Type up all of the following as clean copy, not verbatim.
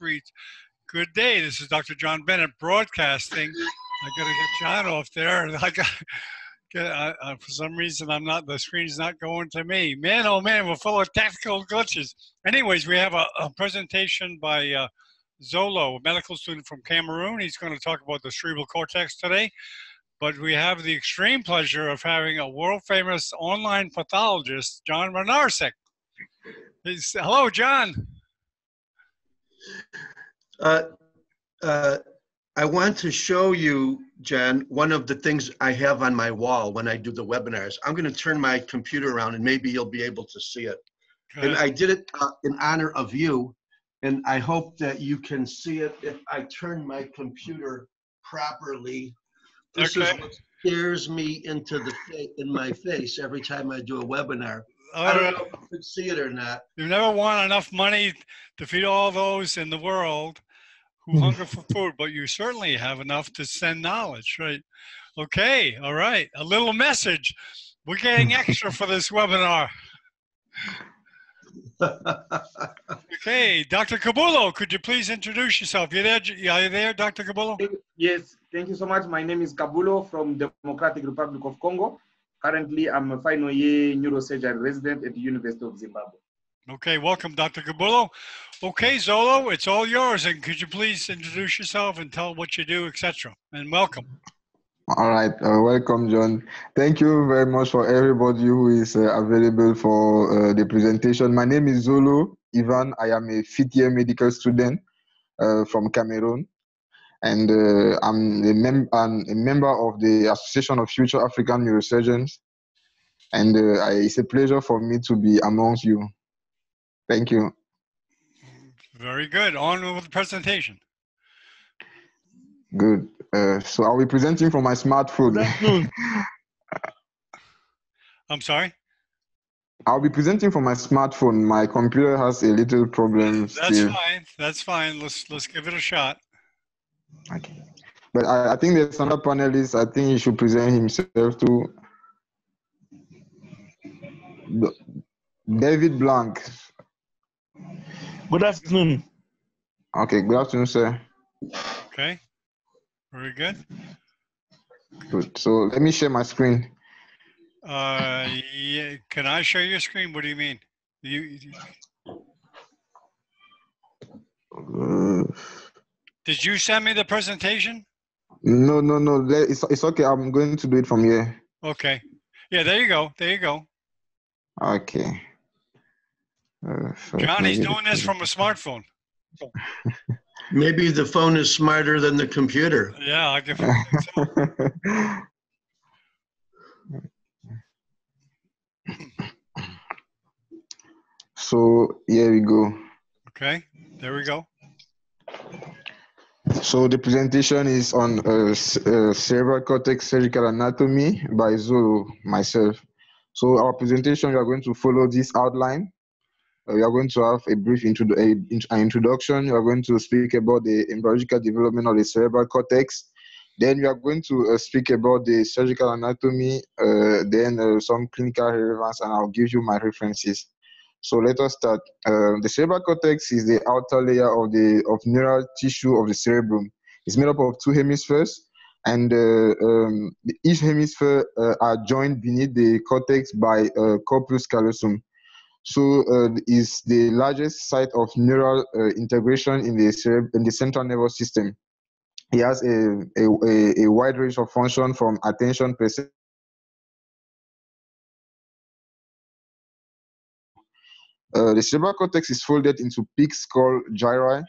reads, "Good day. This is Dr. John Bennett broadcasting." I got to get John off there. For some reason, the screen's not going to me. Man, oh man, we're full of technical glitches. Anyways, we have a presentation by Zolo, a medical student from Cameroon. He's going to talk about the cerebral cortex today. But we have the extreme pleasure of having a world-famous online pathologist, John Winarsek. Hello, John. I want to show you, John, one of the things I have on my wall when I do the webinars. I'm going to turn my computer around and maybe you'll be able to see it. And I did it in honor of you, and I hope that you can see it if I turn my computer properly. This is what scares me in my face every time I do a webinar. I don't know if you can see it or not. You never want enough money to feed all those in the world who hunger for food, but you certainly have enough to send knowledge, right? Okay, all right. A little message. We're getting extra for this webinar. Okay, Dr. Kabulo, could you please introduce yourself? Are you there, Dr. Kabulo? Yes, thank you so much. My name is Kabulo from Democratic Republic of Congo. Currently, I'm a final year neurosurgery resident at the University of Zimbabwe. Okay, welcome, Dr. Kabulo. Okay, Zolo, it's all yours. And could you please introduce yourself and tell what you do, etc. And welcome. All right, welcome, John. Thank you very much for everybody who is available for the presentation. My name is Zolo Ivan. I am a fifth-year medical student from Cameroon, and I'm a member of the Association of Future African Neurosurgeons, and it's a pleasure for me to be amongst you. Thank you. Very good. On with the presentation. Good. So I'll be presenting from my smartphone. I'm sorry? I'll be presenting from my smartphone. My computer has a little problem. That's fine. That's fine. Let's give it a shot. Okay. But I think there's another panelist. I think he should present himself too. David Blanc. Good afternoon. Okay, good afternoon, sir. Okay. Very good. Good. So let me share my screen. Yeah. Can I share your screen? What do you mean? Did you send me the presentation? No. It's okay. I'm going to do it from here. Okay. Yeah, there you go. There you go. Okay. Johnny's doing this from a smartphone. Maybe the phone is smarter than the computer. Yeah, I can think so. So here we go. Okay, there we go. So the presentation is on cerebral cortex surgical anatomy by Zolo, myself. So our presentation, we are going to follow this outline. We are going to have a brief introduction. We are going to speak about the embryological development of the cerebral cortex. Then we are going to speak about the surgical anatomy, then some clinical relevance, and I'll give you my references. So let us start. The cerebral cortex is the outer layer of neural tissue of the cerebrum. It's made up of two hemispheres, and each hemisphere are joined beneath the cortex by corpus callosum. So is the largest site of neural integration in the central nervous system. It has a wide range of function from attention, perception. The cerebral cortex is folded into peak skull gyri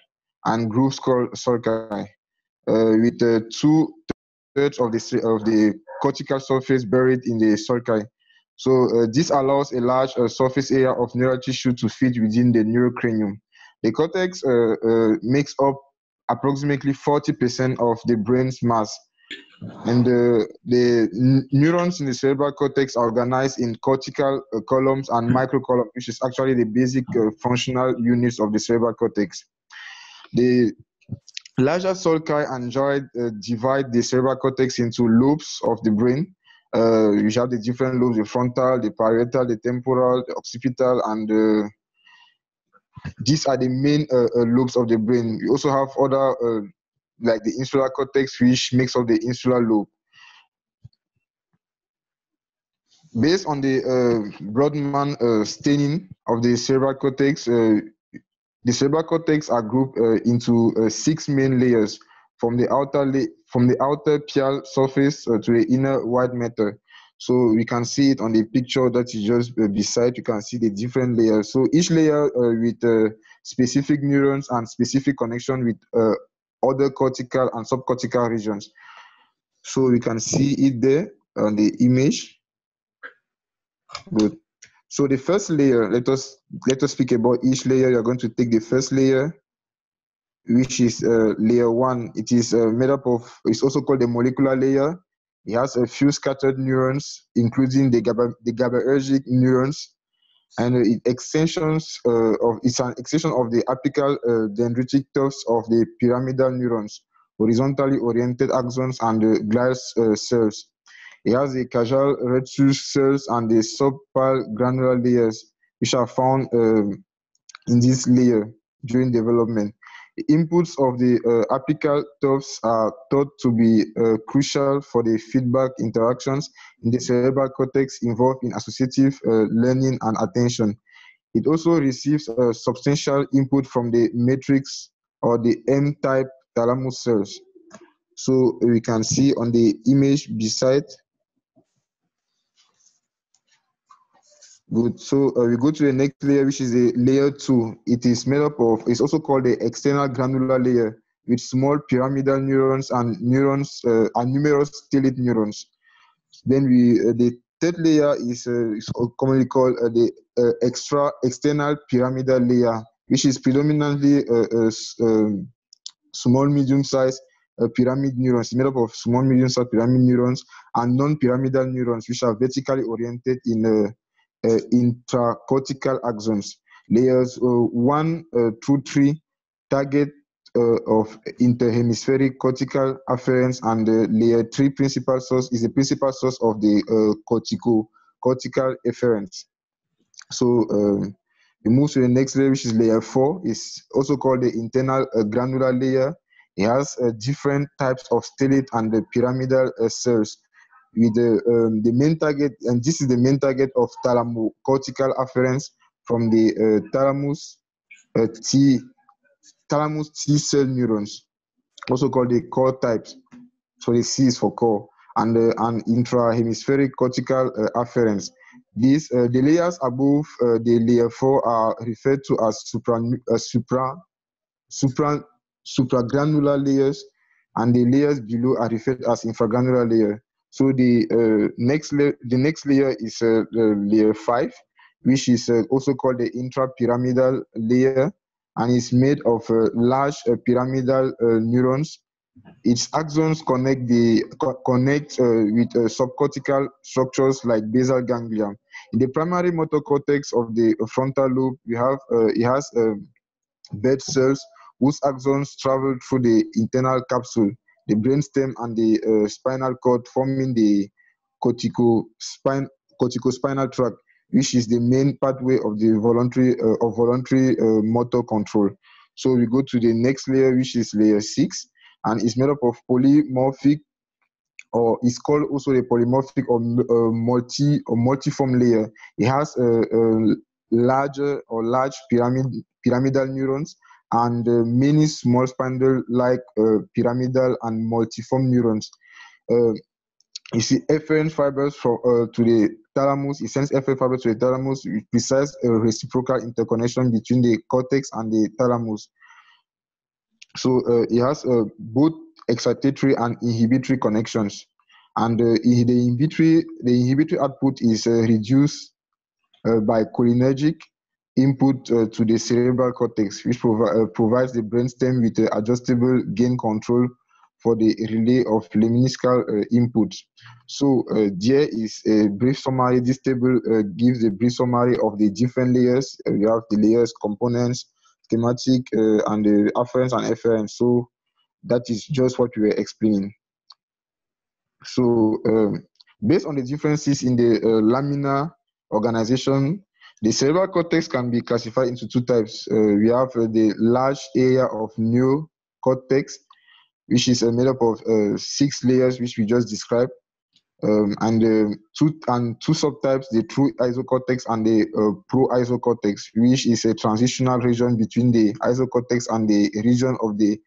and groove skull sulci, with 2/3 of the cortical surface buried in the sulci. So this allows a large surface area of neural tissue to fit within the neurocranium. The cortex makes up approximately 40% of the brain's mass. And the neurons in the cerebral cortex are organized in cortical columns and microcolumns, which is actually the basic functional units of the cerebral cortex. The larger sulci and gyri divide the cerebral cortex into lobes of the brain. You have the different lobes: the frontal, the parietal, the temporal, the occipital, and these are the main lobes of the brain. We also have other like the insular cortex, which makes up the insular lobe. Based on the Brodmann staining of the cerebral cortex, the cerebral cortex are grouped into 6 main layers, from the outer pial surface to the inner white matter. So we can see it on the picture that is just beside. You can see the different layers. So each layer with specific neurons and specific connection with other cortical and subcortical regions. So we can see it there on the image. Good. So the first layer, let us speak about each layer. You're going to take the first layer, which is layer 1. It is made up of, it's also called the molecular layer. It has a few scattered neurons, including the GABAergic neurons, and it's an extension of the apical dendritic tufts of the pyramidal neurons, horizontally oriented axons, and the glial cells. It has the causal rhesus cells and the subpal granular layers, which are found in this layer during development. The inputs of the apical tufts are thought to be crucial for the feedback interactions in the cerebral cortex involved in associative learning and attention. It also receives substantial input from the matrix or the M-type thalamus cells. So we can see on the image beside. Good. So we go to the next layer, which is the layer 2. It is made up of, it's also called the external granular layer, with small pyramidal neurons and numerous stellate neurons. Then the third layer is commonly called the external pyramidal layer, which is predominantly small, medium-sized pyramid neurons. It's made up of small, medium-sized pyramid neurons and non-pyramidal neurons, which are vertically oriented in intracortical axons. Layers 1 through 3 target of interhemispheric cortical afferents, and the layer 3 principal source is the principal source of the cortical efferents. So we move to the next layer, which is layer 4. It's also called the internal granular layer. It has different types of stellate and the pyramidal cells, with the main target, and this is the main target of thalamocortical afferents from the thalamus T cell neurons, also called the core types. So the C is for core, and intrahemispheric cortical afferents. These the layers above the layer 4 are referred to as supragranular layers, and the layers below are referred as infragranular layer. So the next layer is layer 5, which is also called the intrapyramidal layer, and is made of large pyramidal neurons. Its axons connect with subcortical structures like basal ganglia. In the primary motor cortex of the frontal lobe, it has bed cells whose axons travel through the internal capsule, the brainstem, and the spinal cord, forming the corticospinal tract, which is the main pathway of the voluntary motor control. So we go to the next layer, which is layer 6, and it's made up of polymorphic, or it's called also the polymorphic or multiform layer. It has large pyramidal neurons and many small spindle-like pyramidal and multiform neurons. You see efferent fibers to the thalamus. It sends efferent fibers to the thalamus with precise reciprocal interconnection between the cortex and the thalamus. So it has both excitatory and inhibitory connections, and the inhibitory output is reduced by cholinergic input to the cerebral cortex, which provides the brainstem with adjustable gain control for the relay of lemniscal inputs. So there is a brief summary. This table gives a brief summary of the different layers. We have the layers, components, schematic, and the afferents and efferents. So that is just what we were explaining. So based on the differences in the laminar organization, The cerebral cortex can be classified into two types. We have the large area of neocortex, which is made up of 6 layers, which we just described, and two subtypes: the true isocortex and the pro-isocortex, which is a transitional region between the isocortex and the region of the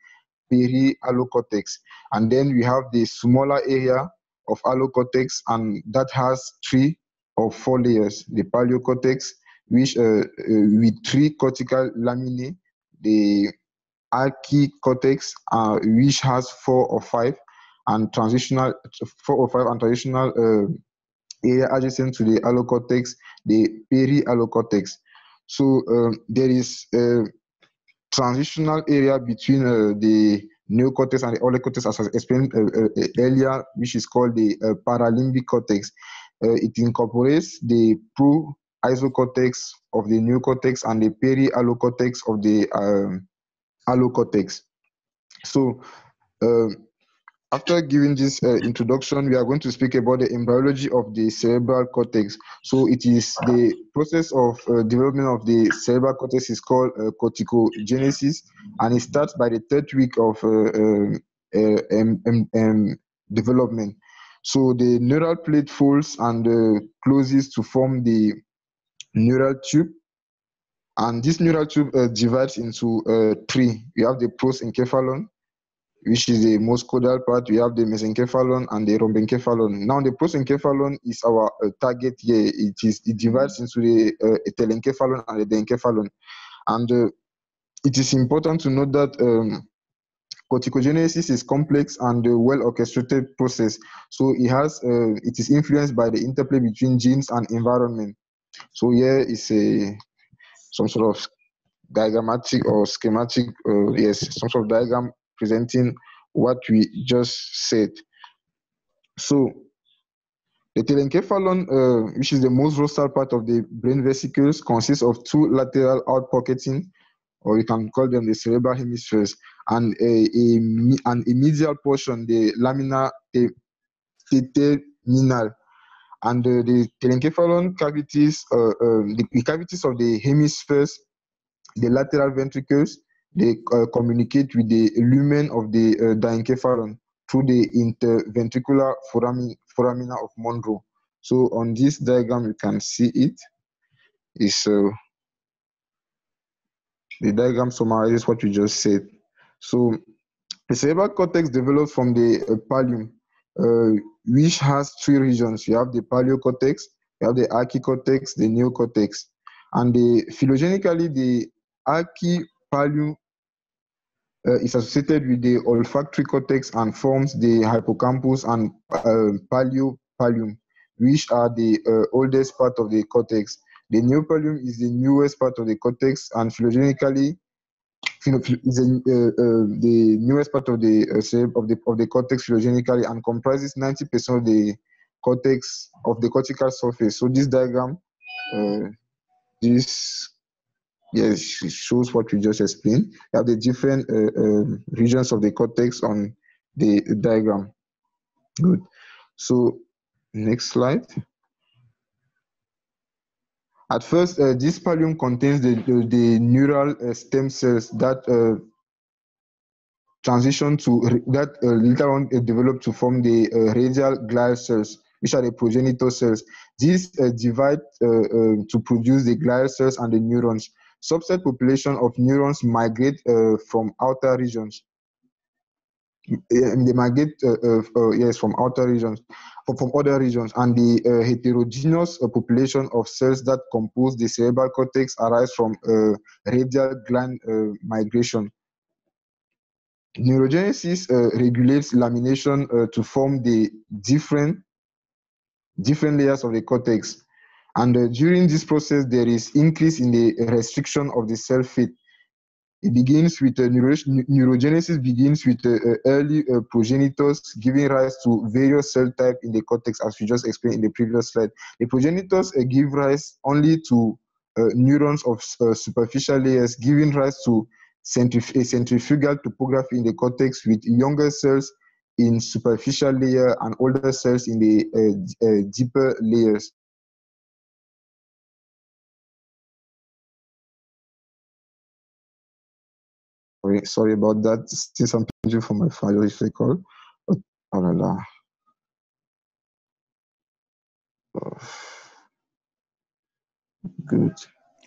peri-allocortex. And then we have the smaller area of allocortex, and that has 3 or 4 layers: the paleocortex, which with 3 cortical laminae, the archicortex, which has 4 or 5, and transitional area adjacent to the allocortex, the peri-allocortex. So there is a transitional area between the neocortex and the allocortex, as I explained earlier, which is called the paralimbic cortex. It incorporates the pro-isocortex of the neocortex and the peri-allocortex of the allocortex. So after giving this introduction, we are going to speak about the embryology of the cerebral cortex. So it is the process of development of the cerebral cortex is called corticogenesis, and it starts by the 3rd week of development. So the neural plate folds and closes to form the neural tube, and this neural tube divides into 3. We have the prosencephalon, which is the most caudal part. We have the mesencephalon and the rhombencephalon. Now, the prosencephalon is our target here. It divides into the telencephalon and the diencephalon. And it is important to note that corticogenesis is complex and a well-orchestrated process. So it is influenced by the interplay between genes and environment. So here is some sort of diagrammatic or schematic, some sort of diagram presenting what we just said. So the telencephalon, which is the most rostral part of the brain vesicles, consists of 2 lateral outpocketing, or you can call them the cerebral hemispheres, and a medial portion, the lamina terminal. And the telencephalon cavities, the cavities of the hemispheres, the lateral ventricles, they communicate with the lumen of the diencephalon through the interventricular foramina of Monro. So on this diagram, you can see it. The diagram summarizes what you just said. So the cerebral cortex develops from the pallium, which has 3 regions. You have the paleocortex, you have the archicortex, the neocortex. And phylogenetically, the archipallium is associated with the olfactory cortex and forms the hippocampus and paleopallium, which are the oldest part of the cortex. The neopallium is the newest part of the cortex, and phylogenetically is the newest part of the cortex phylogenetically, and comprises 90% of the cortex of the cortical surface. So this diagram, it shows what we just explained. You have the different regions of the cortex on the diagram. Good. So next slide. At first, this pallium contains the neural stem cells that transition to later on develop to form the radial glial cells, which are the progenitor cells. These divide to produce the glial cells and the neurons. Subset population of neurons migrate from outer regions. They migrate from outer regions, from other regions, and the heterogeneous population of cells that compose the cerebral cortex arise from radial gland migration. Neurogenesis regulates lamination to form the different layers of the cortex. And during this process, there is increase in the restriction of the cell fate. It begins with neurogenesis begins with early progenitors giving rise to various cell types in the cortex, as we just explained in the previous slide. The progenitors give rise only to neurons of superficial layers, giving rise to a centrifugal topography in the cortex with younger cells in superficial layer and older cells in the deeper layers. Sorry about that. Still some pinging from my file if they call. But, oh la la. Good.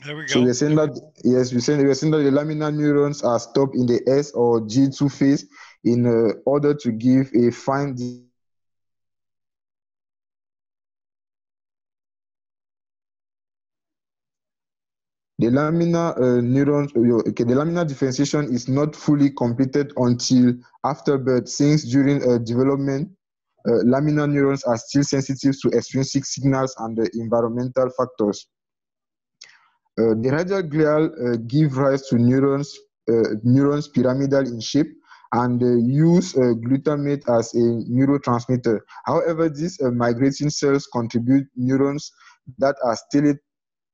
There we go. So we're saying that, yes, we're saying that the laminar neurons are stopped in the S or G2 phase in order to give a fine. The laminar neurons, okay, the laminar differentiation is not fully completed until after birth, since during development, laminar neurons are still sensitive to extrinsic signals and environmental factors. The radial glial give rise to neurons pyramidal in shape and use glutamate as a neurotransmitter. However, these migrating cells contribute neurons that are stellate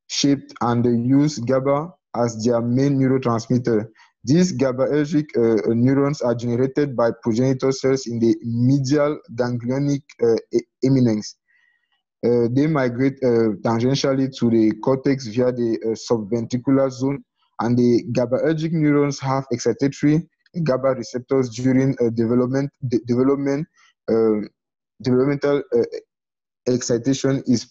shaped and use GABA as their main neurotransmitter. These GABAergic neurons are generated by progenitor cells in the medial ganglionic eminence. They migrate tangentially to the cortex via the subventricular zone, and the GABAergic neurons have excitatory GABA receptors during developmental excitation is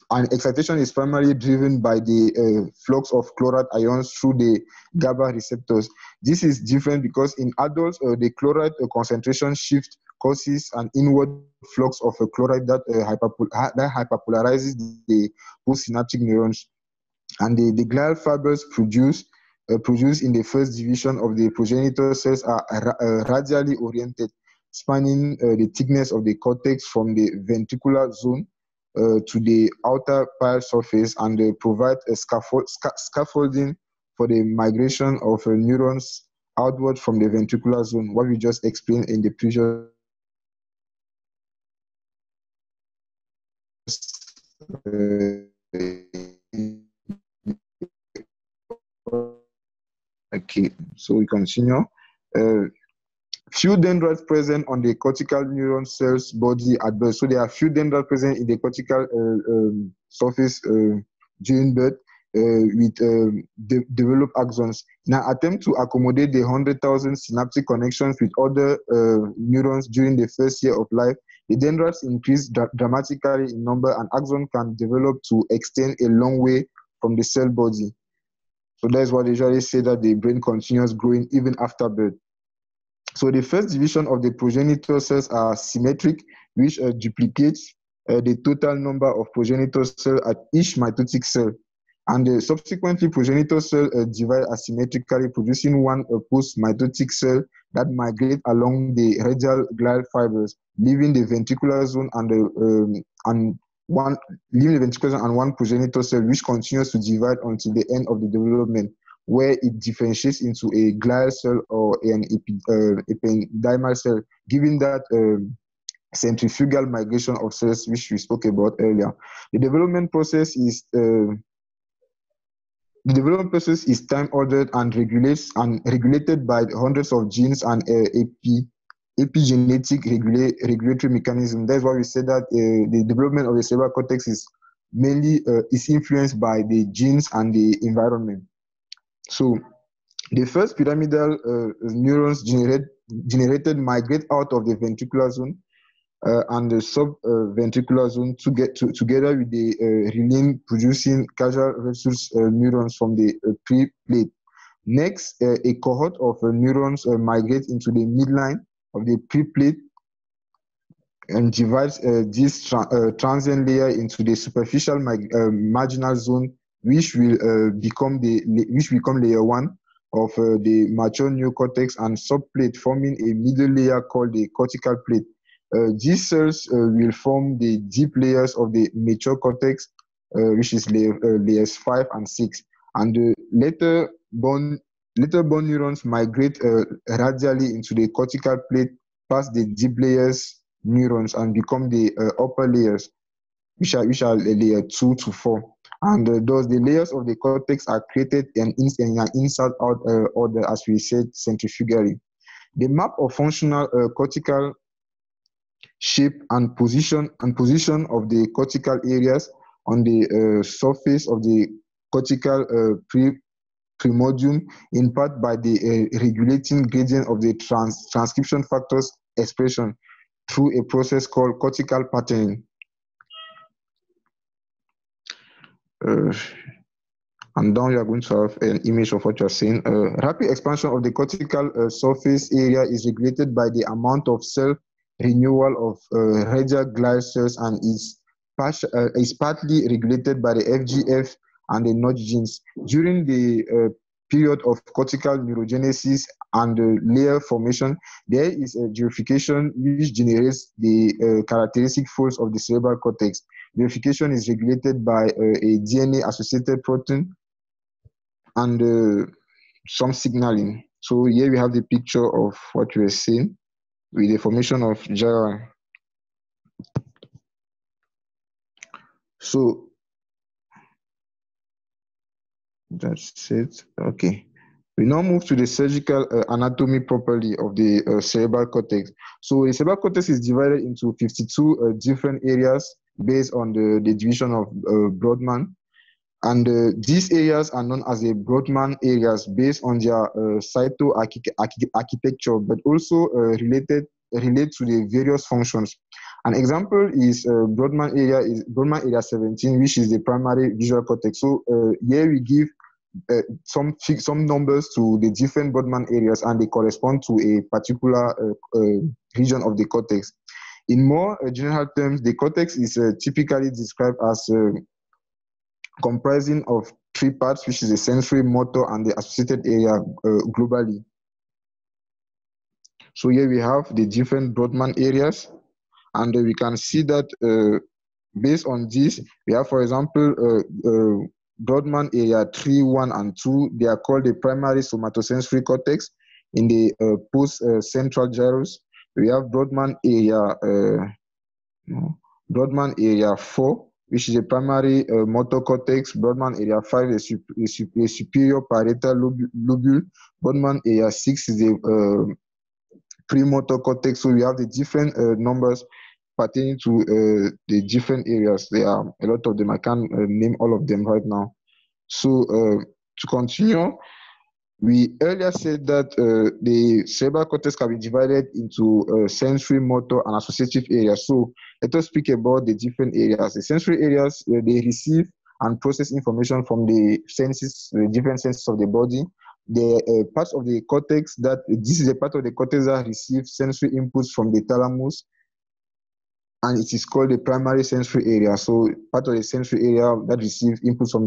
primarily driven by the flux of chloride ions through the GABA receptors. This is different because in adults, the chloride concentration shift causes an inward flux of chloride that hyperpolarizes the postsynaptic neurons. And the glial fibers produced in the first division of the progenitor cells are radially oriented, spanning the thickness of the cortex from the ventricular zone to the outer pile surface, and provide a scaffolding for the migration of neurons outward from the ventricular zone, what we just explained in the previous okay, so we continue. Few dendrites present on the cortical neuron cells body at birth. So there are few dendrites present in the cortical surface during birth with developed axons. In an attempt to accommodate the 100,000 synaptic connections with other neurons during the first year of life, the dendrites increase dramatically in number, and axon can develop to extend a long way from the cell body. So that's why they usually say that the brain continues growing even after birth. So the first division of the progenitor cells are symmetric, which duplicates the total number of progenitor cells at each mitotic cell. And subsequently, progenitor cells divide asymmetrically, producing one post-mitotic cell that migrate along the radial glial fibers, leaving the ventricular zone and one progenitor cell, which continues to divide until the end of the development, where it differentiates into a glial cell or an ependymal cell, giving that centrifugal migration of cells, which we spoke about earlier. The development process is time-ordered and regulated by regulated by genes and epigenetic regulatory mechanism. That's why we say that the development of the cerebral cortex is mainly influenced by the genes and the environment. So the first pyramidal neurons generated migrate out of the ventricular zone and the subventricular zone together with the renin producing causal rhesus neurons from the pre-plate. Next, a cohort of neurons migrate into the midline of the pre-plate and divides this transient layer into the superficial marginal zone, which will become layer 1 of the mature neocortex, and subplate forming a middle layer called the cortical plate. These cells will form the deep layers of the mature cortex, which is layers 5 and 6. And the later born neurons migrate radially into the cortical plate past the deep layers neurons and become the upper layers, which are layer 2 to 4. And thus the layers of the cortex are created in an inside-out order, as we said, centrifugally. The map of functional cortical shape and position of the cortical areas on the surface of the cortical primordium, in part by the regulating gradient of the transcription factors expression through a process called cortical patterning. And down you are going to have an image of what you're saying. Rapid expansion of the cortical surface area is regulated by the amount of cell renewal of radial glial cells and is partly regulated by the FGF and the Notch genes. During the period of cortical neurogenesis and layer formation, there is a gyrification which generates the characteristic folds of the cerebral cortex. Gyrification is regulated by a DNA-associated protein and some signaling. So here we have the picture of what we are seeing with the formation of gyri. So that's it. Okay. We now move to the surgical anatomy properly of the cerebral cortex. So the cerebral cortex is divided into 52 different areas based on the division of Brodmann. And these areas are known as the Brodmann areas based on their cytoarchitecture, but also relate to the various functions. An example is Brodmann area 17, which is the primary visual cortex. So here we give some numbers to the different Brodmann areas, and they correspond to a particular region of the cortex. In more general terms, the cortex is typically described as comprising of three parts, which is the sensory, motor, and the associated area globally. So here we have the different Brodmann areas, and we can see that based on this, we have, for example, Brodmann area 3, 1, and 2. They are called the primary somatosensory cortex in the post-central gyrus. We have Brodmann area 4, which is a primary motor cortex. Brodmann area 5 is a superior parietal lobule. Brodmann area 6 is a premotor cortex. So we have the different numbers pertaining to the different areas. There are a lot of them. I can't name all of them right now. So to continue, we earlier said that the cerebral cortex can be divided into sensory, motor, and associative areas. So let us speak about the different areas. The sensory areas, they receive and process information from the senses, the different senses of the body. The parts of the cortex this is a part of the cortex that receives sensory inputs from the thalamus, and it is called the primary sensory area. So part of the sensory area that receives inputs from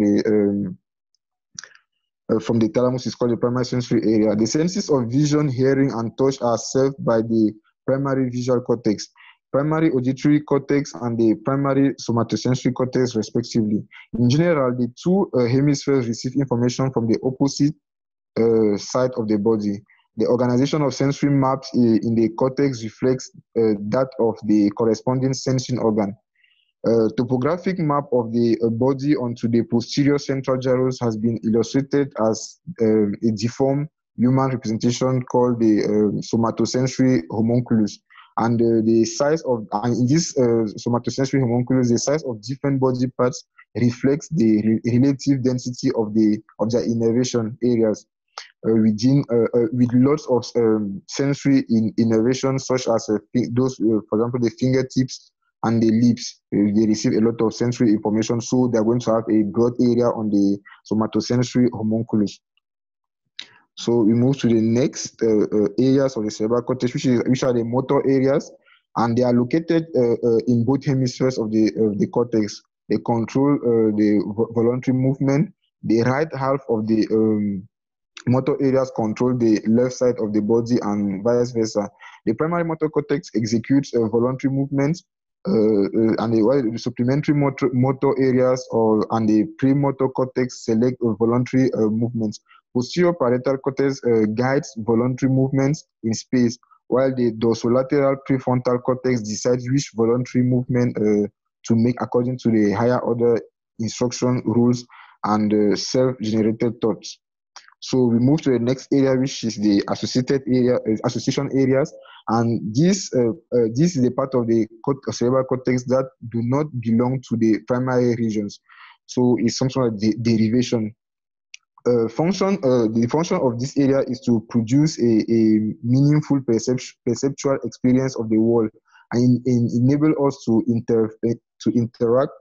the thalamus is called the primary sensory area. The senses of vision, hearing, and touch are served by the primary visual cortex, primary auditory cortex, and the primary somatosensory cortex, respectively. In general, the two hemispheres receive information from the opposite side of the body. The organization of sensory maps in the cortex reflects that of the corresponding sensing organ. Topographic map of the body onto the posterior central gyrus has been illustrated as a deformed human representation called the somatosensory homunculus. And the size of, in this somatosensory homunculus, the size of different body parts reflects the relative density of their innervation areas. With lots of sensory innervation, such as those, for example, the fingertips and the lips. They receive a lot of sensory information, so they're going to have a broad area on the somatosensory homunculus. So we move to the next areas of the cerebral cortex, which are the motor areas, and they are located in both hemispheres of the cortex. They control the voluntary movement. The right half of the motor areas control the left side of the body and vice versa. The primary motor cortex executes voluntary movements, and the supplementary motor areas and the premotor cortex select voluntary movements. Posterior parietal cortex guides voluntary movements in space, while the dorsolateral prefrontal cortex decides which voluntary movement to make according to the higher order instruction rules and self-generated thoughts. So we move to the next area, which is the associated area, association areas, and this is a part of the cerebral cortex that do not belong to the primary regions. So it's some sort of derivation. The function of this area is to produce a meaningful perceptual experience of the world and enable us to interact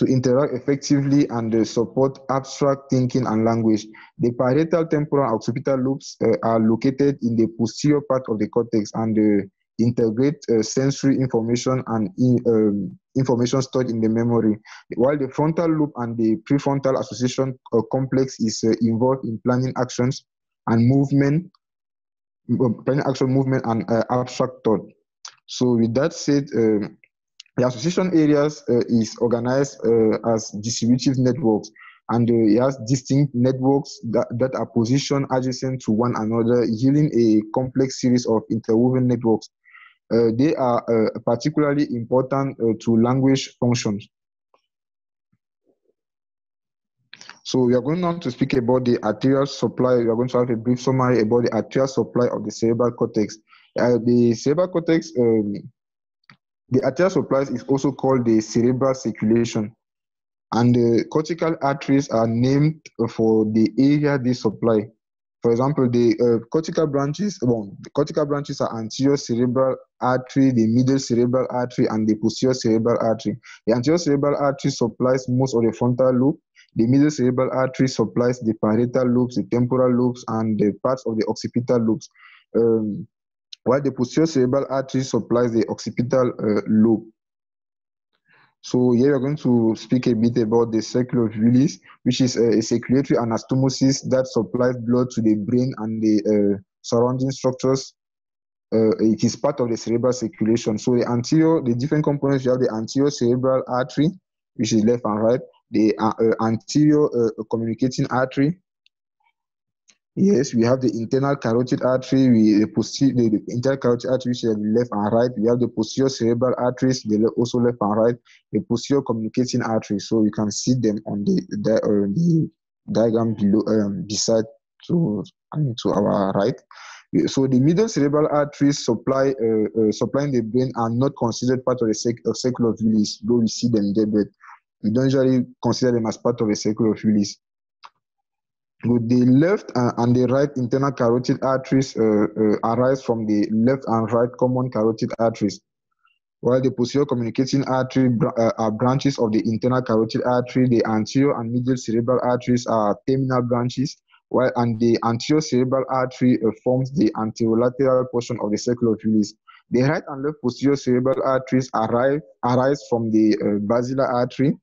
effectively and support abstract thinking and language. The parietal, temporal, and occipital lobes are located in the posterior part of the cortex and integrate sensory information and information stored in the memory, while the frontal lobe and the prefrontal association complex is involved in planning actions and movement, and abstract thought. So with that said, the association areas is organized as distributive networks, and it has distinct networks that are positioned adjacent to one another, yielding a complex series of interwoven networks. They are particularly important to language functions. So we are going on to speak about the arterial supply. We are going to have a brief summary about the arterial supply of the cerebral cortex. The cerebral cortex, the arterial supply is also called the cerebral circulation, and the cortical arteries are named for the area they supply. For example, the cortical branches are anterior cerebral artery, the middle cerebral artery, and the posterior cerebral artery. The anterior cerebral artery supplies most of the frontal lobe. The middle cerebral artery supplies the parietal lobes, the temporal lobes, and the parts of the occipital lobes, while the posterior cerebral artery supplies the occipital lobe. So here we're going to speak a bit about the circle of Willis, which is a circulatory anastomosis that supplies blood to the brain and the surrounding structures. It is part of the cerebral circulation. So the different components, you have the anterior cerebral artery, which is left and right, the anterior communicating artery. Yes, we have the internal carotid artery, the internal carotid artery, which is left and right. We have the posterior cerebral arteries, they also left and right. The posterior communicating artery. So you can see them on the diagram below, beside to our right. So the middle cerebral arteries supplying the brain are not considered part of the circle of Willis, though we see them there, but we don't usually consider them as part of the circle of Willis. With the left and the right internal carotid arteries arise from the left and right common carotid arteries, while the posterior communicating artery are branches of the internal carotid artery. The anterior and middle cerebral arteries are terminal branches, and the anterior cerebral artery forms the anterolateral portion of the circle of Willis. The right and left posterior cerebral arteries arise from the basilar artery.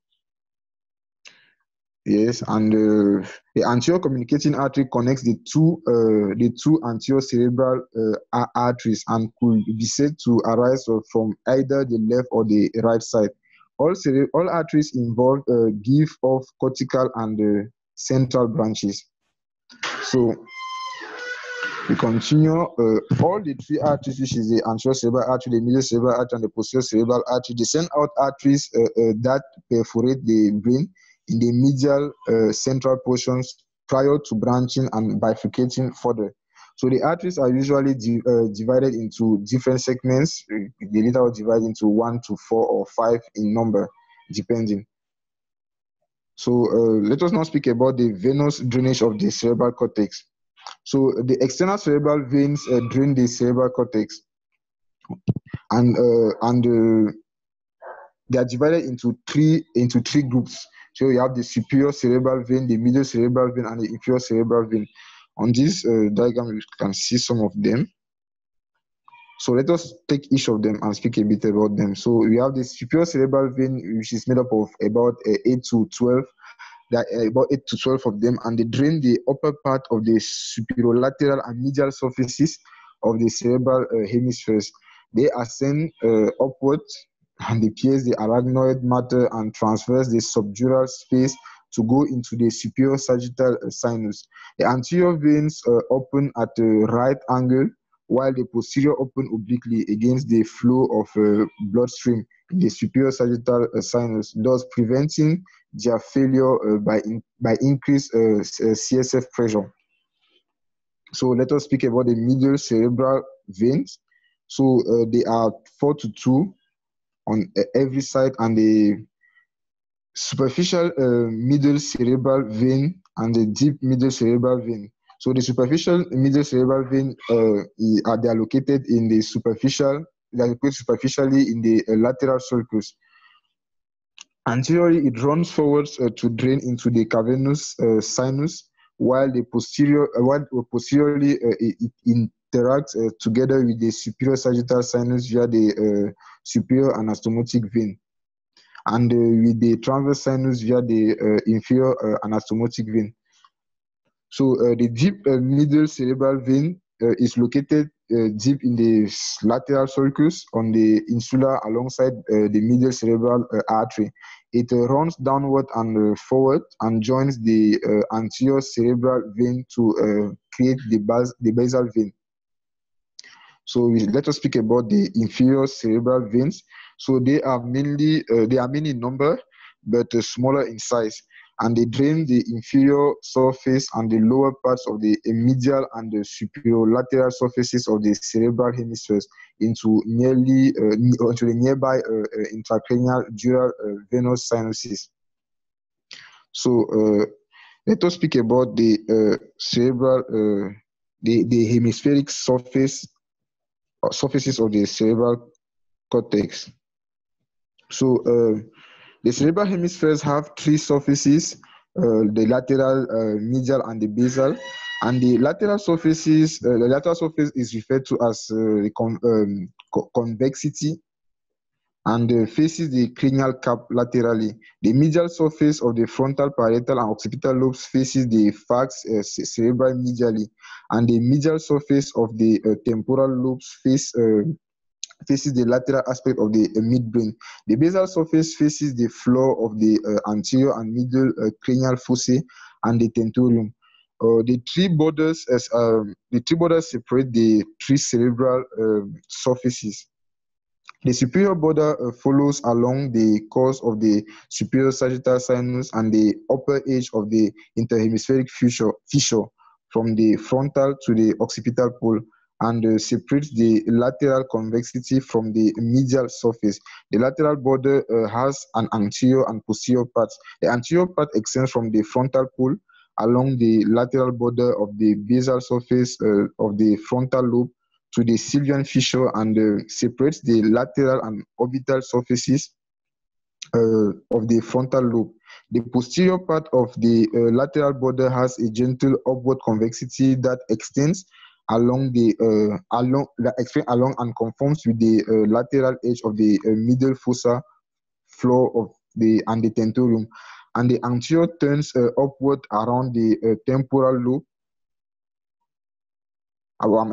Yes, and the anterior communicating artery connects the two anterior cerebral arteries and could be said to arise from either the left or the right side. All arteries involved give off cortical and central branches. So we continue. All the three arteries, which is the anterior cerebral artery, the middle cerebral artery, and the posterior cerebral artery, they send out arteries that perforate the brain in the medial central portions prior to branching and bifurcating further. So the arteries are usually divided into different segments. They later divide into 1 to 4 or 5 in number, depending. So let us now speak about the venous drainage of the cerebral cortex. So the external cerebral veins drain the cerebral cortex, and they are divided into three groups. So you have the superior cerebral vein, the middle cerebral vein, and the inferior cerebral vein. On this diagram, you can see some of them. So let us take each of them and speak a bit about them. So we have the superior cerebral vein, which is made up of about 8 to 12. There are about 8 to 12 of them, and they drain the upper part of the superolateral and medial surfaces of the cerebral hemispheres. They ascend upwards, and they pierce the arachnoid matter and transverse the subdural space to go into the superior sagittal sinus. The anterior veins open at a right angle, while the posterior open obliquely against the flow of bloodstream in the superior sagittal sinus, thus preventing their failure by increased CSF pressure. So let us speak about the middle cerebral veins. So they are 4 to 2 on every side, and the superficial middle cerebral vein and the deep middle cerebral vein. So the superficial middle cerebral vein they are located in the superficial. They are located superficially in the lateral sulcus. Anteriorly, it runs forwards to drain into the cavernous sinus, while posteriorly it interacts together with the superior sagittal sinus via the superior anastomotic vein, and with the transverse sinus via the inferior anastomotic vein. So the deep middle cerebral vein is located deep in the lateral sulcus on the insula alongside the middle cerebral artery. It runs downward and forward and joins the anterior cerebral vein to create the basal vein. So let us speak about the inferior cerebral veins. So they are many in number, but smaller in size, and they drain the inferior surface and the lower parts of the medial and the superolateral surfaces of the cerebral hemispheres into the nearby intracranial dural venous sinuses. So let us speak about the cerebral, the hemispheric surfaces of the cerebral cortex. So the cerebral hemispheres have three surfaces, the lateral, medial, and the basal. And the lateral surface is referred to as the convexity, and faces the cranial cap laterally. The medial surface of the frontal, parietal, and occipital lobes faces the falx cerebri medially, and the medial surface of the temporal lobes faces the lateral aspect of the midbrain. The basal surface faces the floor of the anterior and middle cranial fossa and the tentorium. The three borders separate the three cerebral surfaces. The superior border follows along the course of the superior sagittal sinus and the upper edge of the interhemispheric fissure from the frontal to the occipital pole, and separates the lateral convexity from the medial surface. The lateral border has an anterior and posterior part. The anterior part extends from the frontal pole along the lateral border of the basal surface of the frontal lobe to the sylvian fissure, and separates the lateral and orbital surfaces of the frontal lobe. The posterior part of the lateral border has a gentle upward convexity that extends along and conforms with the lateral edge of the middle fossa floor of the tentorium, and the anterior turns upward around the temporal lobe, around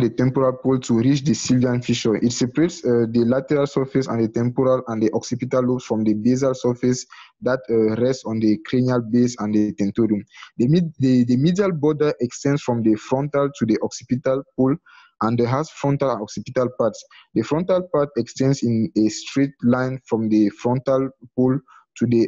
the temporal pole to reach the sylvian fissure. It separates the lateral surface and the temporal and the occipital lobes from the basal surface that rests on the cranial base and the tentorium. The medial border extends from the frontal to the occipital pole and has frontal and occipital parts. The frontal part extends in a straight line from the frontal pole to the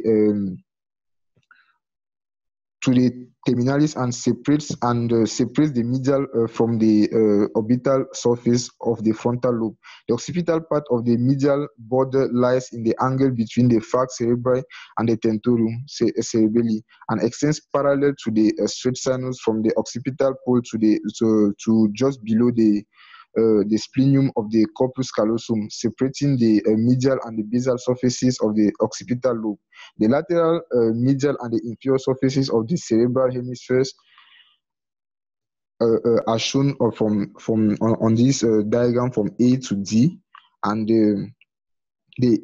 terminalis and separates the medial from the orbital surface of the frontal lobe. The occipital part of the medial border lies in the angle between the falx cerebri and the tentorium cerebelli, and extends parallel to the straight sinus from the occipital pole to just below the splenium of the corpus callosum, separating the medial and the basal surfaces of the occipital lobe. The lateral, medial, and the inferior surfaces of the cerebral hemispheres are shown on this diagram from A to D, and the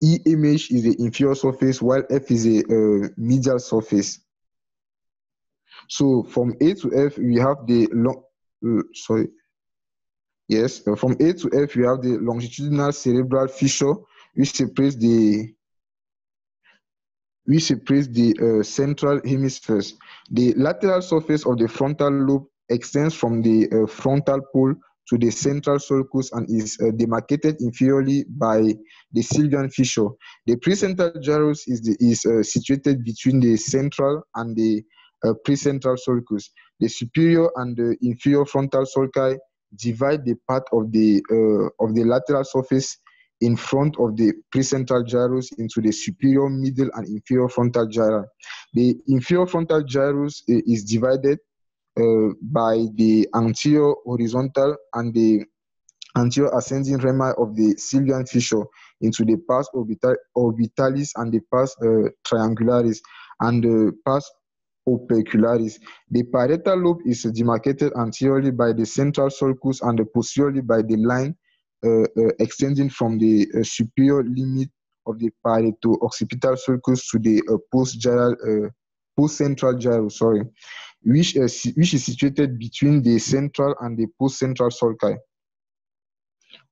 E image is the inferior surface, while F is a medial surface. So from A to F, we have the from A to F, we have the longitudinal cerebral fissure, which separates the central hemispheres. The lateral surface of the frontal lobe extends from the frontal pole to the central sulcus and is demarcated inferiorly by the sylvian fissure. The precentral gyrus is situated between the central and the precentral sulcus. The superior and the inferior frontal sulci divide the part of the lateral surface in front of the precentral gyrus into the superior, middle, and inferior frontal gyri. The inferior frontal gyrus is divided by the anterior horizontal and the anterior ascending rami of the sylvian fissure into the pars orbitalis and the pars triangularis and the pars opercularis. The parietal lobe is demarcated anteriorly by the central sulcus and posteriorly by the line extending from the superior limit of the parieto-occipital sulcus to the post-central gyrus, which is situated between the central and the post-central sulci.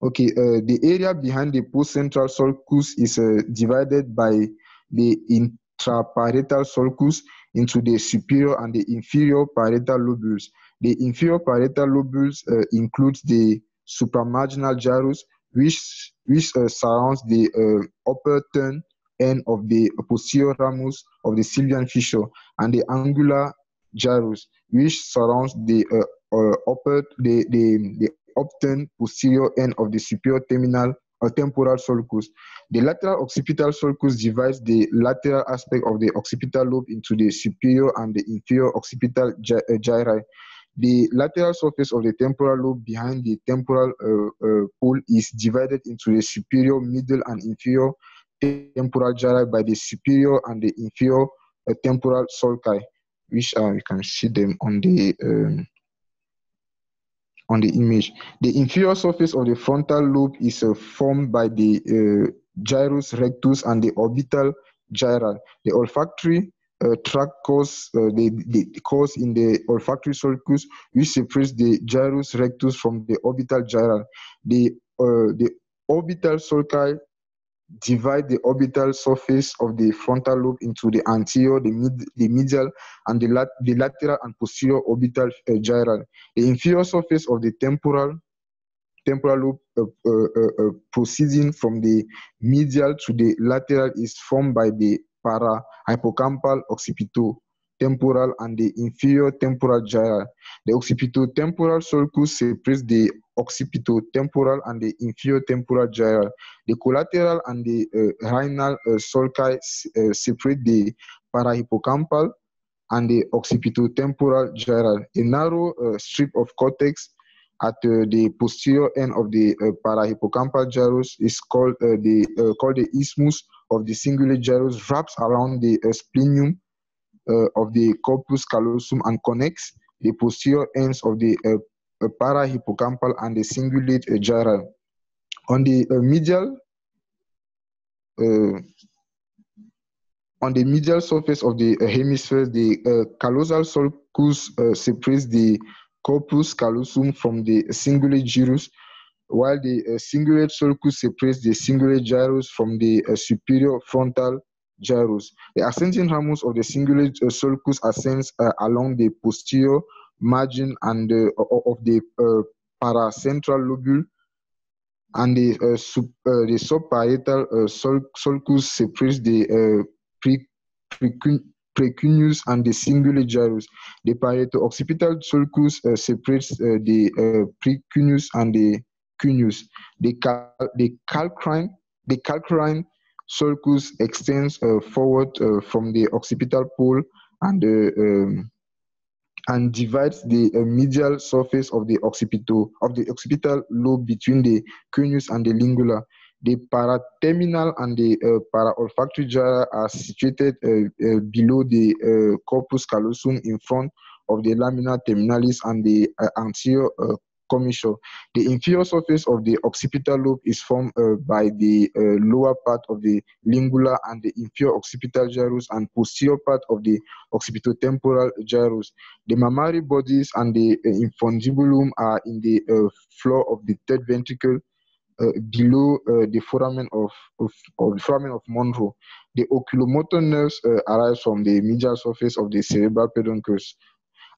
Okay, the area behind the post-central sulcus is divided by the intraparietal sulcus into the superior and the inferior parietal lobules. The inferior parietal lobules includes the supramarginal gyrus, which surrounds the upper turn end of the posterior ramus of the sylvian fissure, and the angular gyrus, which surrounds the upturned posterior end of the superior terminal or temporal sulcus. The lateral occipital sulcus divides the lateral aspect of the occipital lobe into the superior and the inferior occipital gyri. The lateral surface of the temporal lobe behind the temporal pole is divided into the superior, middle, and inferior temporal gyri by the superior and the inferior temporal sulci, which you can see them on the image. The inferior surface of the frontal lobe is formed by the gyrus rectus and the orbital gyral. The olfactory tract cause in the olfactory sulcus, which separates the gyrus rectus from the orbital gyral. The orbital sulci divide the orbital surface of the frontal lobe into the anterior, the medial, and the lateral and posterior orbital gyral. The inferior surface of the temporal lobe proceeding from the medial to the lateral is formed by the parahippocampal occipito-temporal and the inferior temporal gyral. The occipito-temporal sulcus separates the occipito-temporal and the inferior temporal gyral. The collateral and the rhinal sulci separate the parahippocampal and the occipito-temporal gyral. A narrow strip of cortex at the posterior end of the parahippocampal gyrus is called the isthmus of the cingulate gyrus, wraps around the splenium of the corpus callosum and connects the posterior ends of the parahippocampal and the cingulate gyral. On the medial surface of the hemisphere, the callosal sulcus separates the corpus callosum from the cingulate gyrus, while the cingulate sulcus separates the cingulate gyrus from the superior frontal gyrus. The ascending ramus of the cingulate sulcus ascends along the posterior margin and of the paracentral lobule, and the subparietal sulcus separates the precuneus and the cingulate gyrus. The parieto-occipital sulcus separates the precuneus and the cuneus. The calcarine sulcus extends forward from the occipital pole and divides the medial surface of the occipital lobe between the cuneus and the lingula. The paraterminal and the paraolfactory gyra are situated below the corpus callosum in front of the lamina terminalis and the anterior commissure. The inferior surface of the occipital lobe is formed by the lower part of the lingula and the inferior occipital gyrus and posterior part of the occipitotemporal gyrus. The mammary bodies and the infundibulum are in the floor of the third ventricle, below the foramen of Monro. The oculomotor nerves arise from the medial surface of the cerebral pedunculus,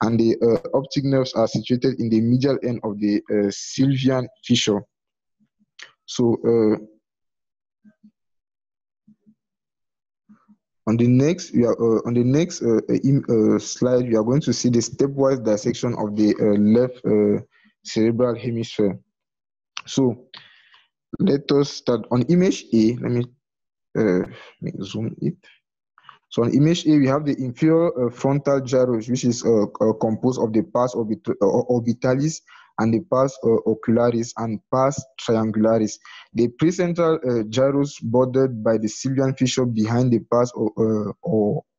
and the optic nerves are situated in the medial end of the sylvian fissure. So on the next slide, we are going to see the stepwise dissection of the left cerebral hemisphere. So let us start on image A. Let me zoom it. So on image A, we have the inferior frontal gyrus, which is composed of the pars orbitalis and the pars ocularis and pars triangularis. The precentral gyrus bordered by the Sylvian fissure behind the pars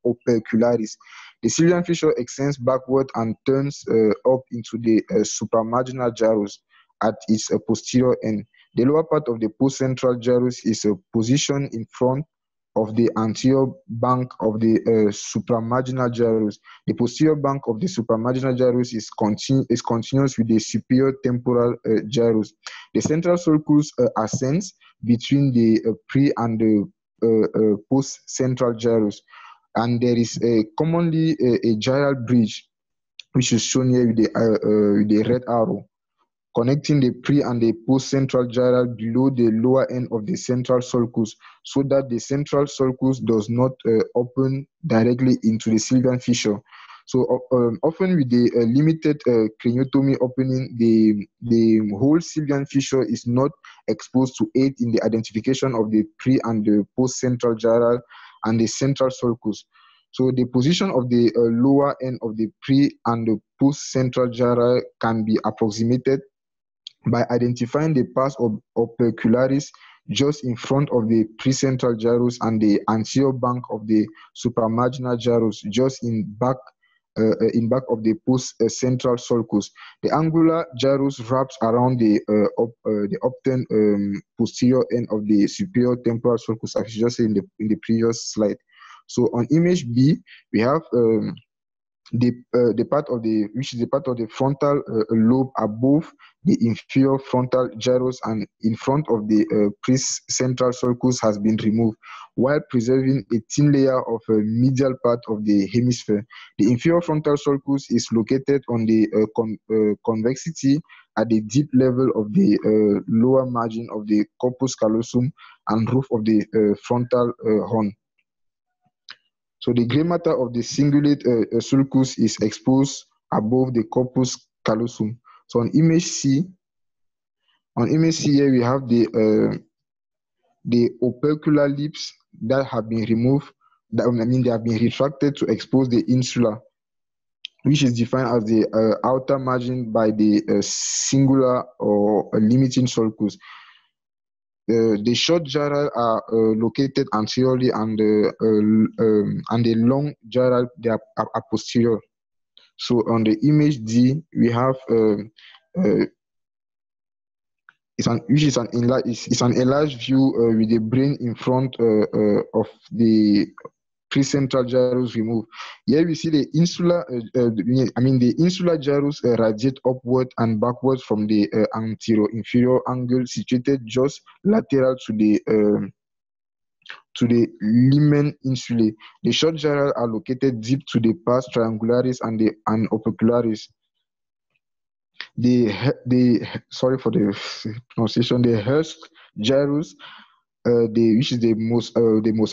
opercularis. The Sylvian fissure extends backward and turns up into the supramarginal gyrus at its posterior end. The lower part of the postcentral gyrus is positioned in front of the anterior bank of the supramarginal gyrus. The posterior bank of the supramarginal gyrus is continuous with the superior temporal gyrus. The central sulcus ascends between the pre and the post-central gyrus, and there is commonly a gyral bridge, which is shown here with the red arrow, connecting the pre and the post-central gyral below the lower end of the central sulcus, so that the central sulcus does not open directly into the Sylvian fissure. So often with the limited craniotomy opening, the whole Sylvian fissure is not exposed to aid in the identification of the pre and the post-central gyral and the central sulcus. So the position of the lower end of the pre and the post-central gyral can be approximated by identifying the pars opercularis just in front of the precentral gyrus and the anterior bank of the supramarginal gyrus just in back of the post-central sulcus. The angular gyrus wraps around the obturned posterior end of the superior temporal sulcus, as you just said in the previous slide. So on image B, we have the part of the frontal lobe above the inferior frontal gyrus and in front of the precentral sulcus has been removed, while preserving a thin layer of medial part of the hemisphere. The inferior frontal sulcus is located on the convexity at the deep level of the lower margin of the corpus callosum and roof of the frontal horn. So the gray matter of the cingulate sulcus is exposed above the corpus callosum. So on image C here we have the opercular lips that have been removed. They have been retracted to expose the insula, which is defined as the outer margin by the singular or limiting sulcus. The short gyral are located anteriorly, and the long gyral they are posterior. So on the image D, we have it's an enlarged view with the brain in front of the precentral gyrus removed. Here we see the insular, the insular gyrus radiate upward and backwards from the anterior-inferior angle situated just lateral to the lumen insulae. The short gyri are located deep to the pars triangularis and the opercularis. Sorry for the pronunciation. The Hurst gyrus, which is the most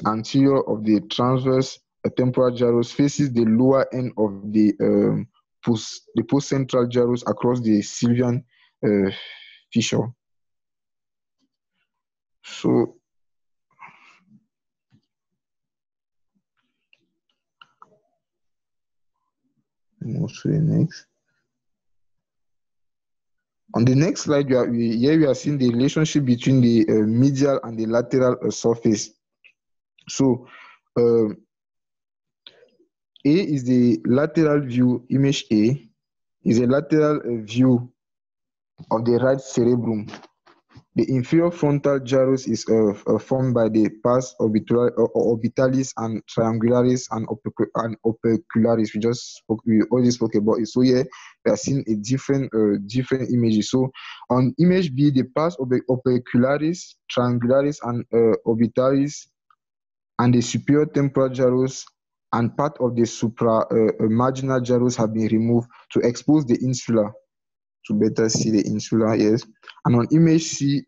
anterior of the transverse temporal gyrus, faces the lower end of the post-central gyrus across the Sylvian fissure. So move to the next. On the next slide, here we are seeing the relationship between the medial and the lateral surface. So A is the lateral view. Image A is a lateral view of the right cerebrum. The inferior frontal gyrus is formed by the pars orbitalis and triangularis and opercularis. We already spoke about it. So here we are seeing a different images. So on image B, the pars opercularis, triangularis, and orbitalis, and the superior temporal gyrus and part of the supramarginal gyrus have been removed to expose the insula, to better see the insula, yes. And on image C,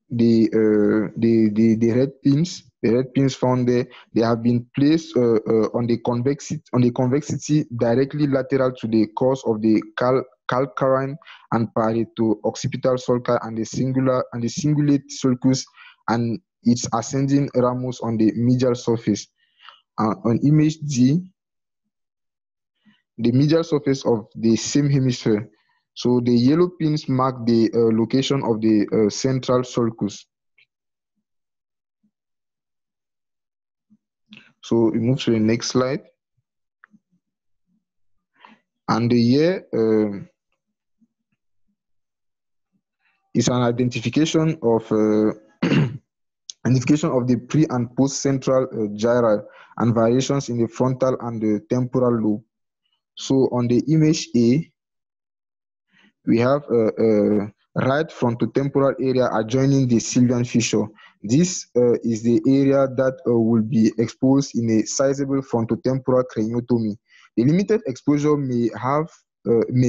the red pins found there, they have been placed on the convexity directly lateral to the course of the calcarine and parieto-occipital sulci and the cingulate sulcus and its ascending ramus on the medial surface. On image D, the medial surface of the same hemisphere. So the yellow pins mark the location of the central sulcus. So we move to the next slide. And here is an identification of identification of the pre and post central gyri and variations in the frontal and the temporal lobe. So on the image A, we have a right frontotemporal area adjoining the sylvian fissure. This is the area that will be exposed in a sizable frontotemporal craniotomy. The limited exposure may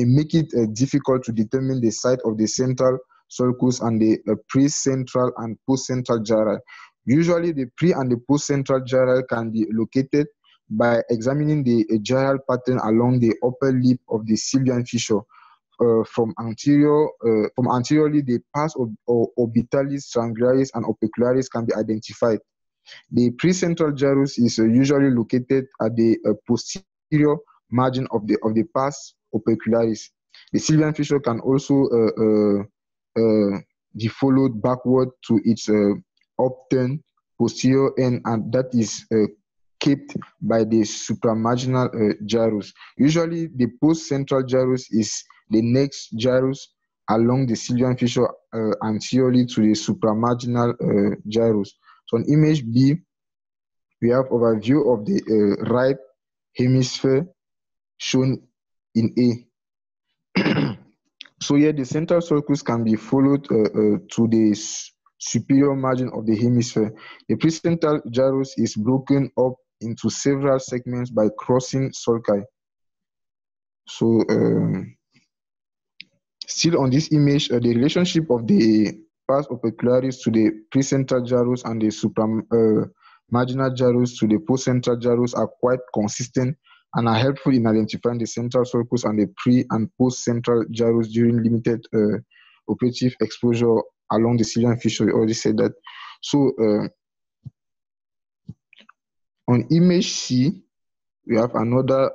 make it difficult to determine the site of the central sulcus and the pre-central and post-central gyri. Usually, the pre and the post-central gyri can be located by examining the gyral pattern along the upper lip of the sylvian fissure. From anteriorly, the pars orbitalis, triangularis, and opercularis can be identified. The precentral gyrus is usually located at the posterior margin of the pars opercularis. The sylvian fissure can also be followed backward to its upturned posterior end, and that is kept by the supramarginal gyrus. Usually, the post-central gyrus is the next gyrus along the sylvian fissure anteriorly to the supramarginal gyrus. So on image B, we have overview of the right hemisphere shown in A. So here the central sulcus can be followed to the superior margin of the hemisphere. The precentral gyrus is broken up into several segments by crossing sulci. So still on this image, the relationship of the pars opercularis to the precentral gyrus and the supramarginal gyrus to the postcentral gyrus are quite consistent and are helpful in identifying the central sulcus and the pre and post-central gyrus during limited operative exposure along the sylvian fissure. We already said that. So on image C, we have another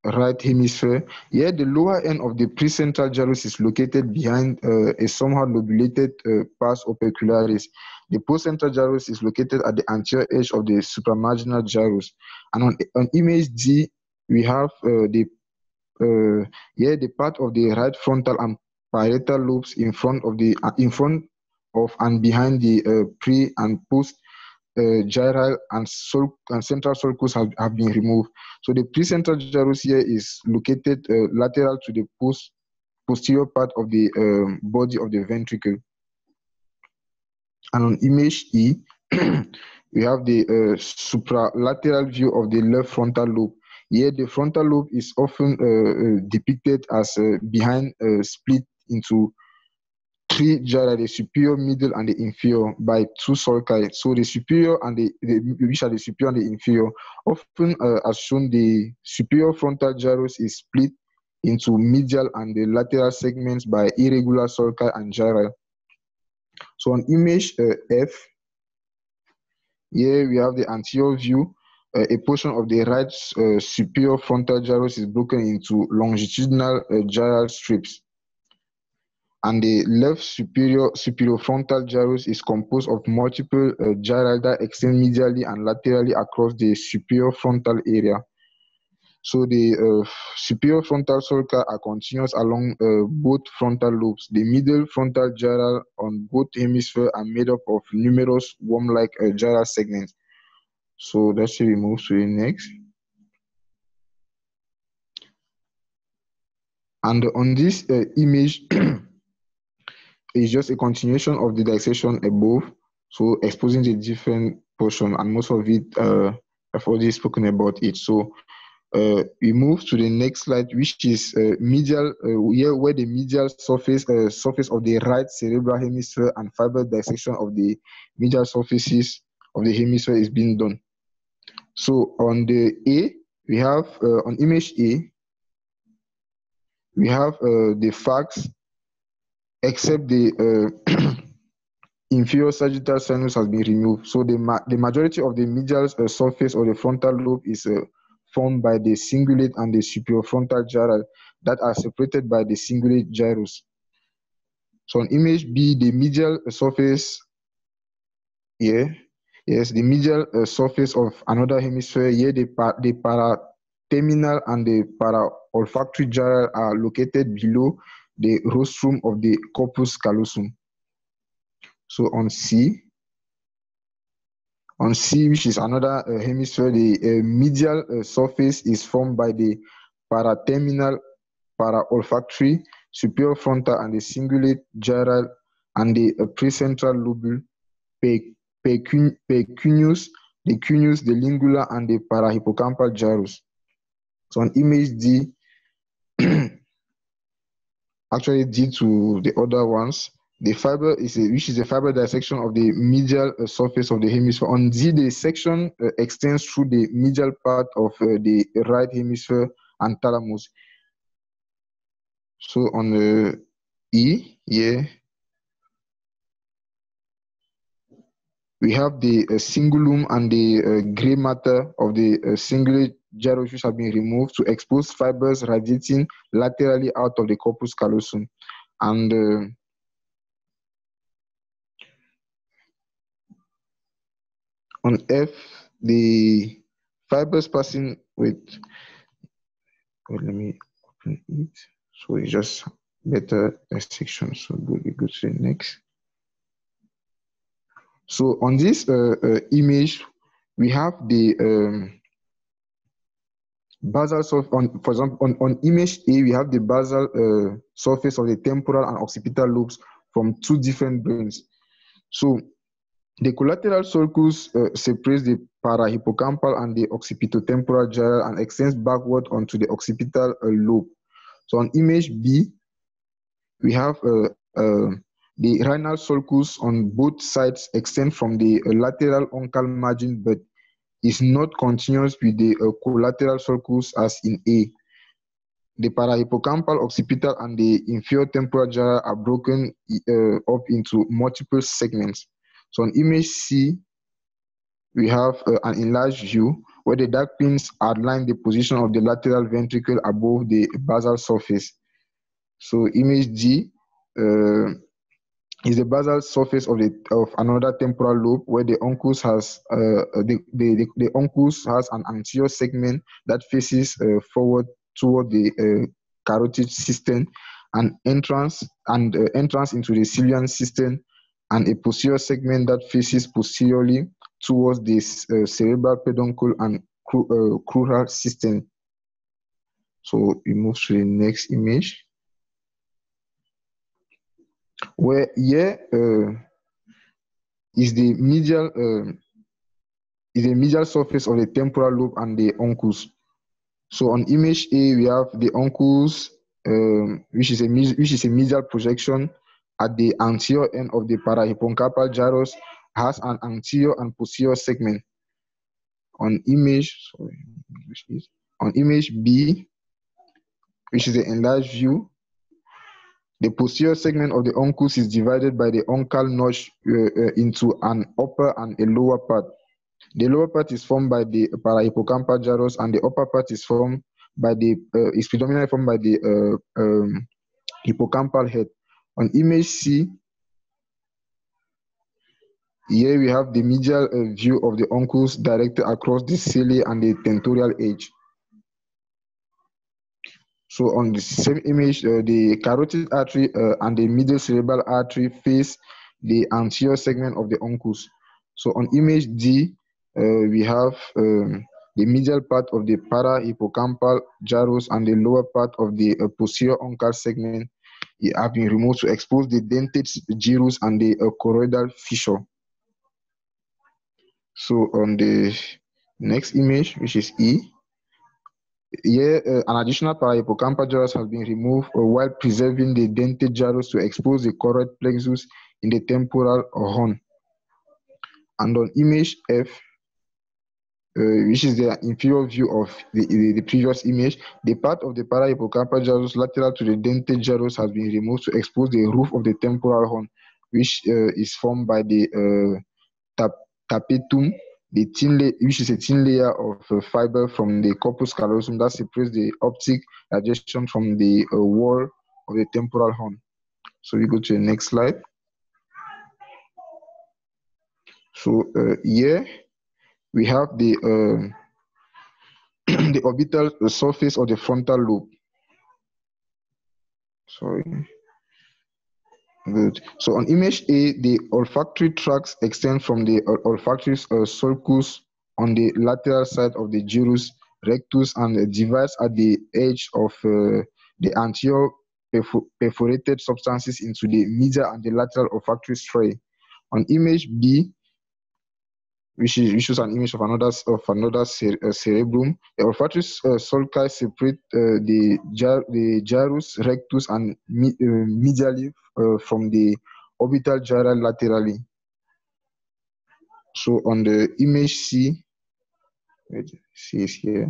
right hemisphere. Here, the lower end of the precentral gyrus is located behind a somehow lobulated pars opercularis. The postcentral gyrus is located at the anterior edge of the supramarginal gyrus. And on image D, we have the part of the right frontal and parietal lobes in front of and behind the pre and post gyral and central sulcus have been removed. So the precentral gyrus here is located lateral to the posterior part of the body of the ventricle. And on image E, we have the supralateral view of the left frontal lobe. Here, the frontal lobe is often depicted as behind split into three gyri, the superior, middle, and the inferior, by two sulci. So the superior and which are the superior and the inferior. Often, as shown, the superior frontal gyrus is split into medial and the lateral segments by irregular sulci and gyri. So on image F, here we have the anterior view. A portion of the right superior frontal gyrus is broken into longitudinal gyral strips. And the left superior frontal gyrus is composed of multiple gyri that extend medially and laterally across the superior frontal area. So the superior frontal sulci are continuous along both frontal lobes. The middle frontal gyral on both hemispheres are made up of numerous worm-like gyral segments. So that's why we move to the next. And on this image, it's just a continuation of the dissection above, so exposing the different portion, and most of it I've already spoken about it. So We move to the next slide, which is medial, here where the medial surface of the right cerebral hemisphere and fiber dissection of the medial surfaces of the hemisphere is being done. So on the A, we have on image A, we have the facts, except the inferior sagittal sinus has been removed. So the majority of the medial surface of the frontal lobe is formed by the cingulate and the superfrontal gyral that are separated by the cingulate gyrus. So on image B, the medial surface here, yes, the medial surface of another hemisphere here, the paraterminal and the paraolfactory gyral are located below the rostrum of the corpus callosum. So on C, which is another hemisphere, the medial surface is formed by the paraterminal, paraolfactory, superior frontal, and the cingulate gyral, and the precentral lobule, pecuneus, the cuneus, the lingula, and the parahippocampal gyrus. So on image D, actually D to the other ones, the fiber is which is the fiber dissection of the medial surface of the hemisphere. On D, the section extends through the medial part of the right hemisphere and thalamus. So on the E, yeah, we have the cingulum and the gray matter of the cingulate gyrus, which have been removed to expose fibers radiating laterally out of the corpus callosum. And on F, the fibers passing with, well, let me open it. So it's just better section. So we go to the next. So on this image, we have the basal surface. For example, on image A, we have the basal surface of the temporal and occipital lobes from two different brains. So the collateral sulcus separates the parahippocampal and the occipitotemporal gyral and extends backward onto the occipital lobe. So on image B, we have the rhinal sulcus on both sides extend from the lateral uncal margin, but is not continuous with the collateral sulcus as in A. The parahippocampal, occipital, and the inferior temporal gyra are broken up into multiple segments. So on image C, we have an enlarged view where the dark pins outline the position of the lateral ventricle above the basal surface. So image D is the basal surface of another temporal lobe where the uncus has the uncus has an anterior segment that faces forward toward the carotid system, and entrance into the ciliary system, and a posterior segment that faces posteriorly towards the cerebral peduncle and crural system. So we move to the next image, where here is the medial surface of the temporal lobe and the uncus. So on image A, we have the uncus, which is a medial projection at the anterior end of the parahippocampal gyrus, has an anterior and posterior segment. On image B, which is the enlarged view, the posterior segment of the uncus is divided by the uncal notch into an upper and a lower part. The lower part is formed by the parahippocampal gyrus, and the upper part is formed by the is predominantly formed by the hippocampal head. On image C, here we have the medial view of the uncus directed across the cilia and the tentorial edge. So on the same image, the carotid artery and the middle cerebral artery face the anterior segment of the uncus. So on image D, we have the medial part of the parahippocampal gyrus and the lower part of the posterior uncal segment have been removed to expose the dentate gyrus and the choroidal fissure. So on the next image, which is E, Here, an additional parahippocampal gyrus has been removed while preserving the dentate gyrus to expose the choroid plexus in the temporal horn. And on image F, which is the inferior view of the previous image, the part of the parahippocampal gyrus lateral to the dentate gyrus has been removed to expose the roof of the temporal horn, which is formed by the tapetum, which is a thin layer of fiber from the corpus callosum that separates the optic digestion from the wall of the temporal horn. So we go to the next slide. So here we have the the orbital surface of the frontal lobe. Sorry. Good. So on image A, the olfactory tracts extend from the olfactory sulcus on the lateral side of the gyrus rectus and divides at the edge of the anterior perforated substances into the medial and the lateral olfactory striae. On image B, which is an image of another cerebrum, the olfactory sulci separate the gyrus rectus and medially from the orbital gyri laterally. So on the image C, C is here.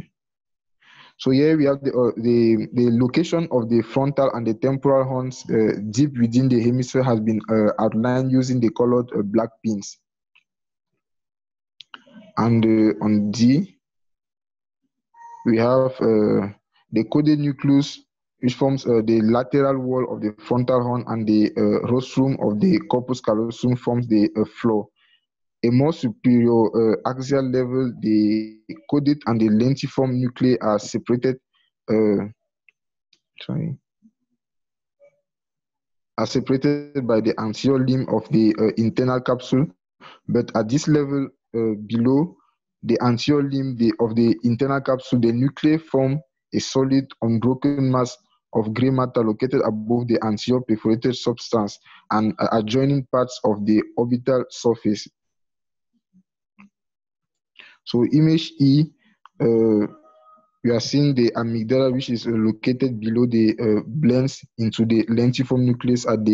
So here we have the location of the frontal and the temporal horns deep within the hemisphere has been outlined using the colored black pins. And on D, we have the coded nucleus, which forms the lateral wall of the frontal horn, and the rostrum of the corpus callosum forms the floor. A more superior axial level, the coded and the lentiform nuclei are separated. Are separated by the anterior limb of the internal capsule, but at this level below the anterior limb of the internal capsule, the nuclei form a solid unbroken mass of gray matter located above the anterior perforated substance and adjoining parts of the orbital surface. So image E, we are seeing the amygdala, which is located below the blends into the lentiform nucleus at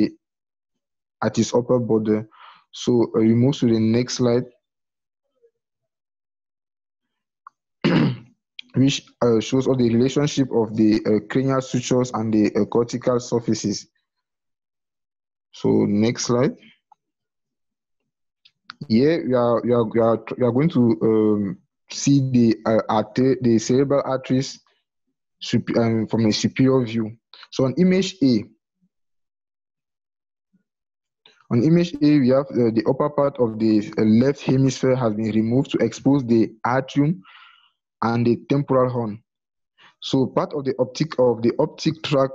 its upper border. So we move to the next slide, which shows all the relationship of the cranial sutures and the cortical surfaces. So next slide. Here we are going to see the cerebral arteries from a superior view. So on image A, we have the upper part of the left hemisphere has been removed to expose the atrium and the temporal horn. So part of the optic tract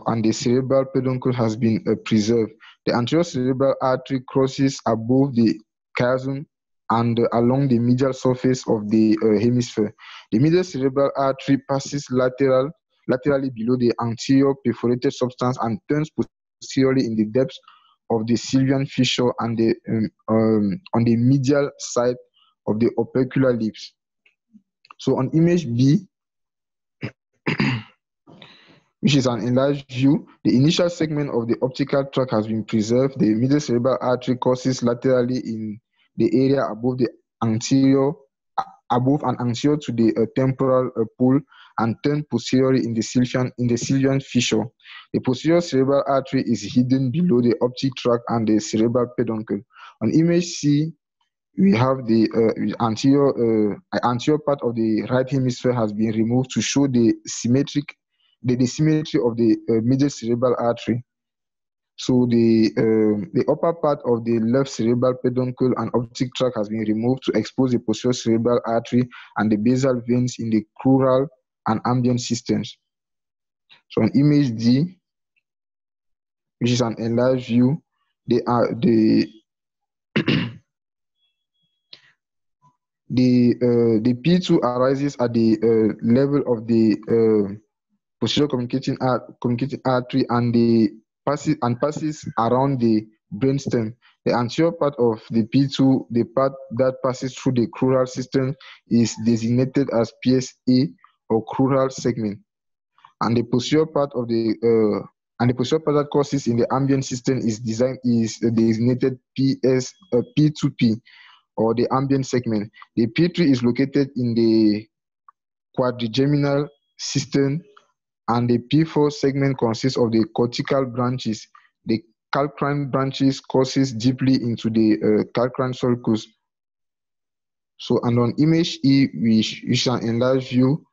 and the cerebral peduncle has been preserved. The anterior cerebral artery crosses above the chiasm and along the medial surface of the hemisphere. The medial cerebral artery passes laterally below the anterior perforated substance and turns posteriorly in the depths of the sylvian fissure and on the medial side of the opercular lips. So on image B, which is an enlarged view, the initial segment of the optical tract has been preserved. The middle cerebral artery crosses laterally in the area above and anterior to the temporal pole and turn posteriorly in the sylvian fissure. The posterior cerebral artery is hidden below the optic tract and the cerebral peduncle. On image C, we have the anterior part of the right hemisphere has been removed to show the symmetry of the middle cerebral artery. So the upper part of the left cerebral peduncle and optic tract has been removed to expose the posterior cerebral artery and the basal veins in the crural and ambient systems. So on image D, which is an enlarged view, the P2 arises at the level of the posterior communicating artery and passes around the brainstem. The anterior part of the P2, the part that passes through the crural system, is designated as PSA crural segment, and the posterior part of the that crosses in the ambient system is designated P2P, or the ambient segment. The P3 is located in the quadrigeminal system, and the P4 segment consists of the cortical branches. The calcarine branches courses deeply into the calcarine sulcus. So, and on image E, we shall enlarge view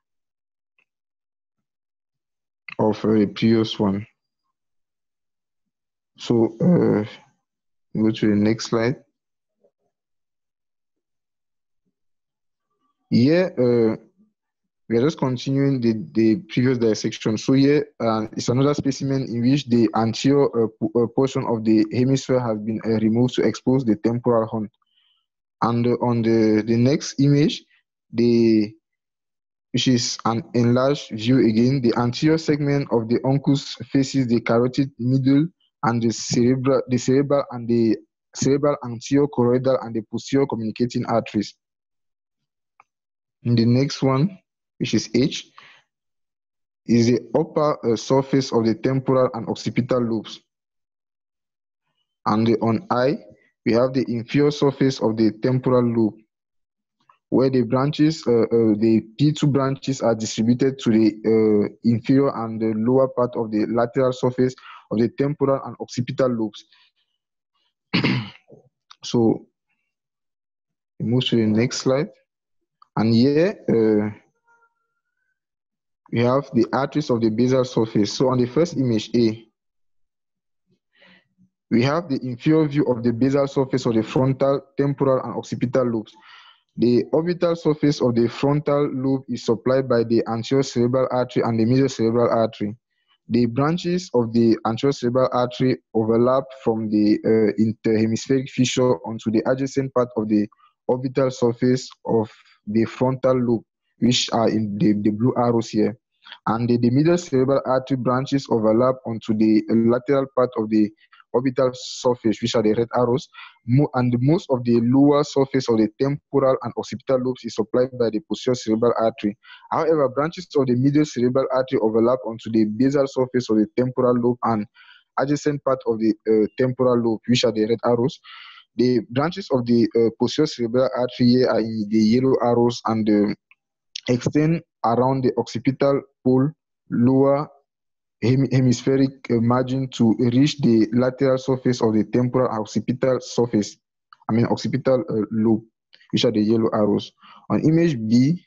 of a previous one. So, go to the next slide. Here, we are just continuing the previous dissection. So here is another specimen in which the anterior portion of the hemisphere has been removed to expose the temporal horn. And on the next image, which is an enlarged view again, the anterior segment of the uncus faces the carotid middle and the cerebral and the cerebral anterior choroidal and the posterior communicating arteries. In the next one, which is H, is the upper surface of the temporal and occipital lobes. And on I, we have the inferior surface of the temporal lobe, where the branches, the P2 branches are distributed to the inferior and the lower part of the lateral surface of the temporal and occipital lobes. So, we move to the next slide. And here, we have the arteries of the basal surface. So on the first image A, we have the inferior view of the basal surface of the frontal, temporal, and occipital lobes. The orbital surface of the frontal lobe is supplied by the anterior cerebral artery and the medial cerebral artery. The branches of the anterior cerebral artery overlap from the interhemispheric fissure onto the adjacent part of the orbital surface of the frontal lobe, which are in the blue arrows here. And the medial cerebral artery branches overlap onto the lateral part of the orbital surface, which are the red arrows, and most of the lower surface of the temporal and occipital lobes is supplied by the posterior cerebral artery. However, branches of the medial cerebral artery overlap onto the basal surface of the temporal lobe and adjacent part of the temporal lobe, which are the red arrows. The branches of the posterior cerebral artery here are in the yellow arrows and extend around the occipital pole lower hemispheric margin to reach the lateral surface of the temporal occipital surface, occipital lobe, which are the yellow arrows. On image B,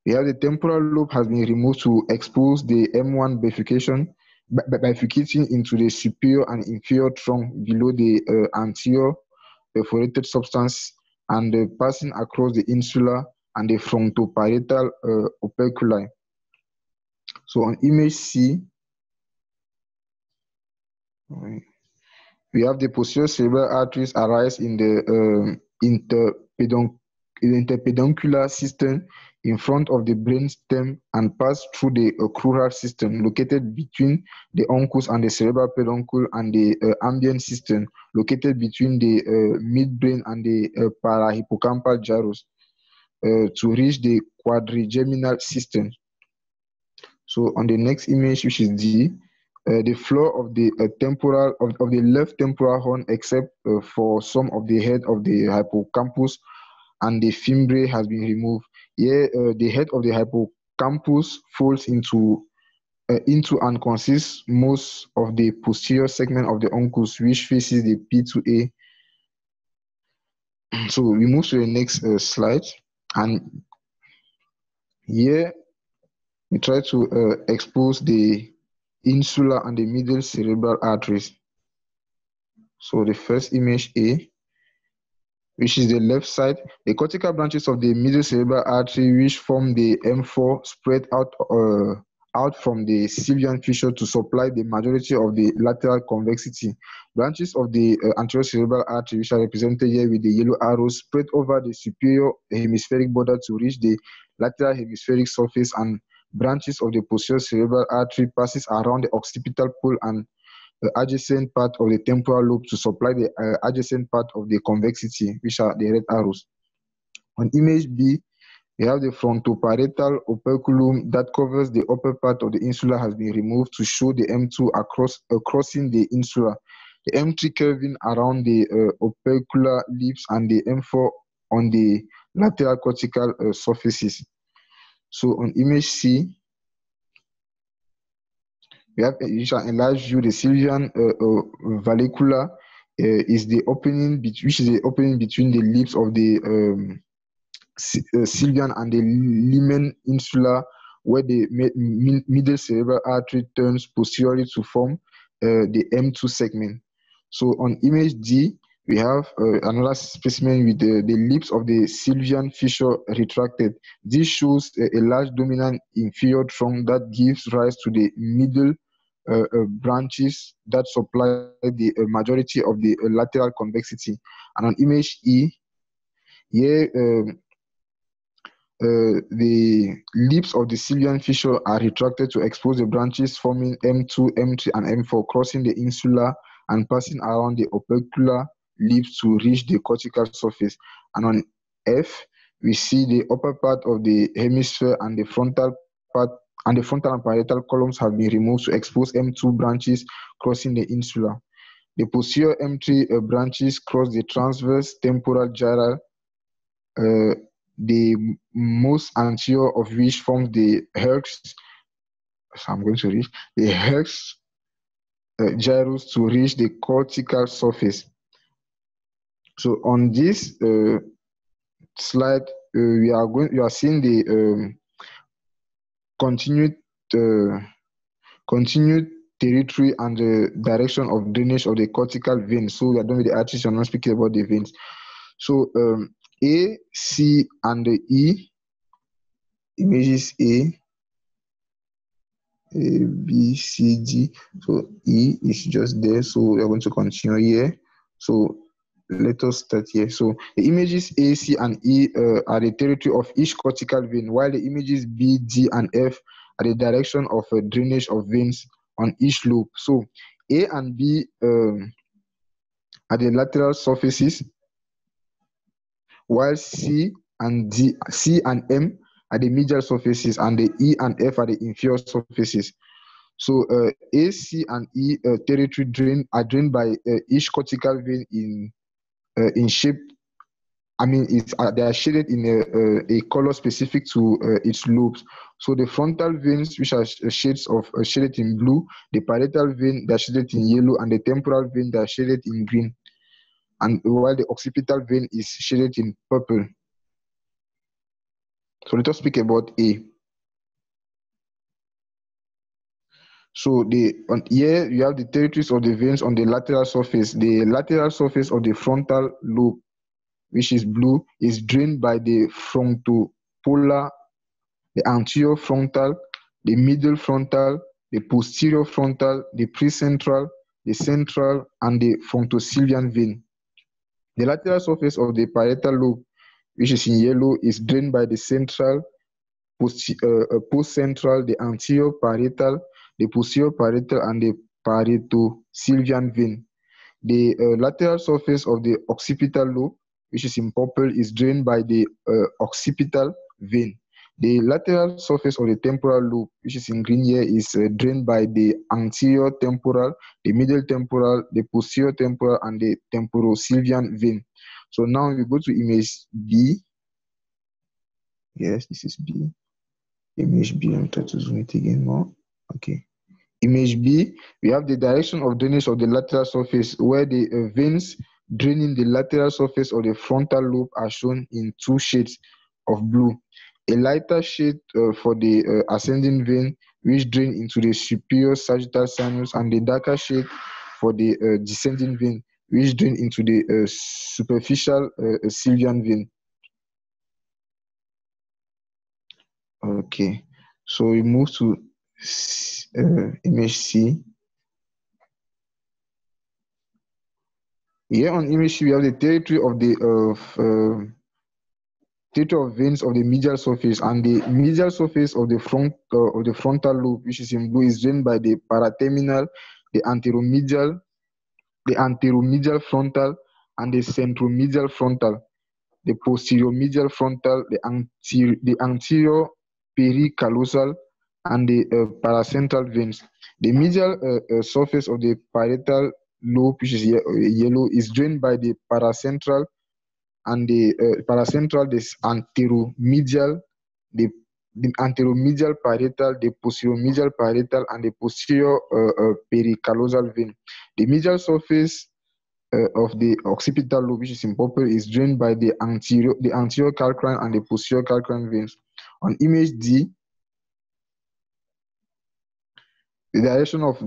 we have the temporal lobe has been removed to expose the M1 bifurcation, bifurcating into the superior and inferior trunk below the anterior perforated substance and passing across the insula and the frontoparietal operculi. So on image C, we have the posterior cerebral arteries arise in the interpeduncular system in front of the brain stem and pass through the crural system located between the uncus and the cerebral peduncle and the ambient system located between the midbrain and the parahippocampal gyrus to reach the quadrigeminal system. So on the next image, which is D, the floor of the temporal of the left temporal horn, except for some of the head of the hippocampus and the fimbriae, has been removed. Here, the head of the hippocampus folds into and consists most of the posterior segment of the uncus, which faces the P2A. So we move to the next slide, and here we try to expose the insula and the middle cerebral arteries. So the first image A, which is the left side, the cortical branches of the middle cerebral artery, which form the M4, spread out from the Sylvian fissure to supply the majority of the lateral convexity. Branches of the anterior cerebral artery, which are represented here with the yellow arrows, spread over the superior hemispheric border to reach the lateral hemispheric surface, and branches of the posterior cerebral artery passes around the occipital pole and the adjacent part of the temporal lobe to supply the adjacent part of the convexity, which are the red arrows. On image B, We have the frontoparietal operculum that covers the upper part of the insula has been removed to show the M2 crossing the insula. The M3 curving around the opercular lips and the M4 on the lateral cortical surfaces. So on image C, we have enlarged view. The Sylvian vallecula is the opening which is the opening between the lips of the Sylvian and the Lymen insula, where the middle cerebral artery turns posteriorly to form the M2 segment. So on image D, we have another specimen with the lips of the Sylvian fissure retracted. This shows a large dominant inferior trunk that gives rise to the middle branches that supply the majority of the lateral convexity. And on image E, here the lips of the Sylvian fissure are retracted to expose the branches forming M2, M3, and M4, crossing the insula and passing around the opercular lips to reach the cortical surface. And on F, we see the upper part of the hemisphere and the frontal part and the frontal and parietal columns have been removed to expose M2 branches crossing the insula. The posterior M3 branches cross the transverse temporal gyral, the most anterior of which forms the Herx. So I'm going to reach the Herx gyrus to reach the cortical surface. So on this slide, we are seeing the continued territory and the direction of drainage of the cortical veins. So we are done with the arteries. I'm not speaking about the veins. So A, C, and the E, images A, B, C, D. So E is just there. So we are going to continue here. So let us start here. So the images A, C, and E are the territory of each cortical vein, while the images B, D, and F are the direction of drainage of veins on each lobe. So A and B are the lateral surfaces, while C and M are the medial surfaces, and the E and F are the inferior surfaces. So A, C, and E territory are drained by each cortical vein in shape. I mean, they are shaded in a color specific to its lobes. So the frontal veins, which are shaded in blue, the parietal vein that are shaded in yellow, and the temporal vein that are shaded in green. And while the occipital vein is shaded in purple. So let us speak about A. So here you have the territories of the veins on the lateral surface. The lateral surface of the frontal lobe, which is blue, is drained by the frontopolar, the anterior frontal, the middle frontal, the posterior frontal, the precentral, the central, and the frontosylvian vein. The lateral surface of the parietal lobe, which is in yellow, is drained by the central, postcentral, the anterior parietal, the posterior parietal, and the parietosylvian vein. The lateral surface of the occipital lobe, which is in purple, is drained by the occipital vein. The lateral surface of the temporal lobe, which is in green here, is drained by the anterior temporal, the middle temporal, the posterior temporal, and the temporosylvian vein. So now we go to image B. Yes, this is B. Image B, I'm trying to zoom it again more. Okay. Image B, we have the direction of drainage of the lateral surface, where the veins draining the lateral surface of the frontal lobe are shown in two shades of blue. A lighter shade for the ascending vein, which drain into the superior sagittal sinus, and the darker shade for the descending vein, which drain into the superficial Sylvian vein. Okay, so we move to image C. Here on image C, we have the territory of the territory of veins of the medial surface, and the medial surface of the frontal lobe, which is in blue, is drained by the paraterminal, the anteromedial frontal, and the centromedial frontal. the posterior medial frontal, the anterior pericallosal, and the paracentral veins. The medial surface of the parietal lobe, which is yellow, is drained by the paracentral, and the paracentral, this anteromedial, the anteromedial parietal, the posterior parietal, and the posterior pericallosal vein. The medial surface of the occipital lobe, which is in purple, is drained by the anterior calcarein and the posterior calcarein veins. On image D, the direction of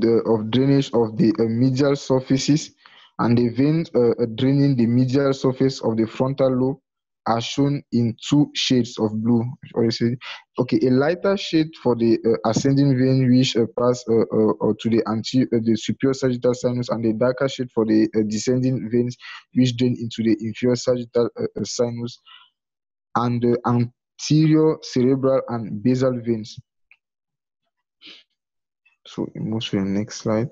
drainage of the medial surfaces and the veins draining the medial surface of the frontal lobe are shown in 2 shades of blue. Okay, a lighter shade for the ascending vein, which pass to the superior sagittal sinus, and a darker shade for the descending veins, which drain into the inferior sagittal sinus and the anterior cerebral and basal veins. So we move to the next slide.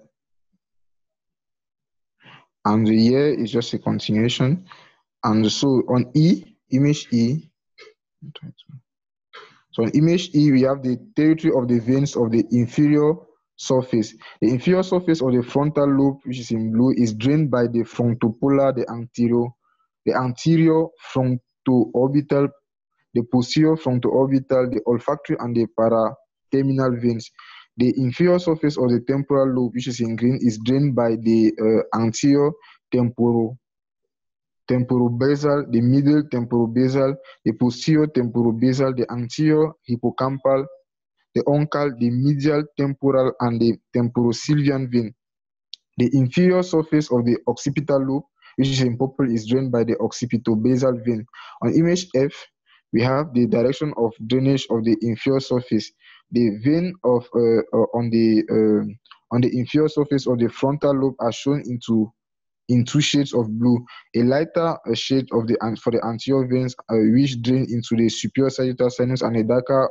And here is just a continuation. And so on image E, so on image E, we have the territory of the veins of the inferior surface. The inferior surface of the frontal lobe, which is in blue, is drained by the frontopolar, the anterior frontoorbital, the posterior frontoorbital, the olfactory, and the paraterminal veins. The inferior surface of the temporal lobe, which is in green, is drained by the anterior temporobasal, the middle temporobasal, the posterior temporobasal, the anterior hippocampal, the uncal, the medial temporal, and the temporosylvian vein. The inferior surface of the occipital lobe, which is in purple, is drained by the occipitobasal vein. On image F, we have the direction of drainage of the inferior surface. The vein of on the inferior surface of the frontal lobe are shown in 2 shades of blue. A lighter shade for the anterior veins, which drain into the superior sagittal sinus, and a darker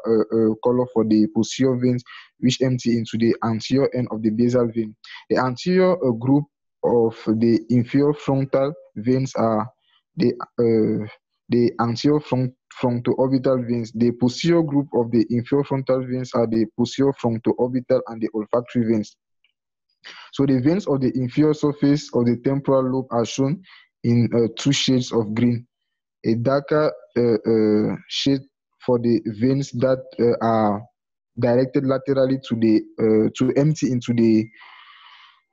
color for the posterior veins, which empty into the anterior end of the basal vein. The anterior group of the inferior frontal veins are the anterior frontoorbital veins. The posterior group of the inferior frontal veins are the posterior frontoorbital and the olfactory veins. So the veins of the inferior surface of the temporal lobe are shown in 2 shades of green. A darker shade for the veins that are directed laterally to empty into the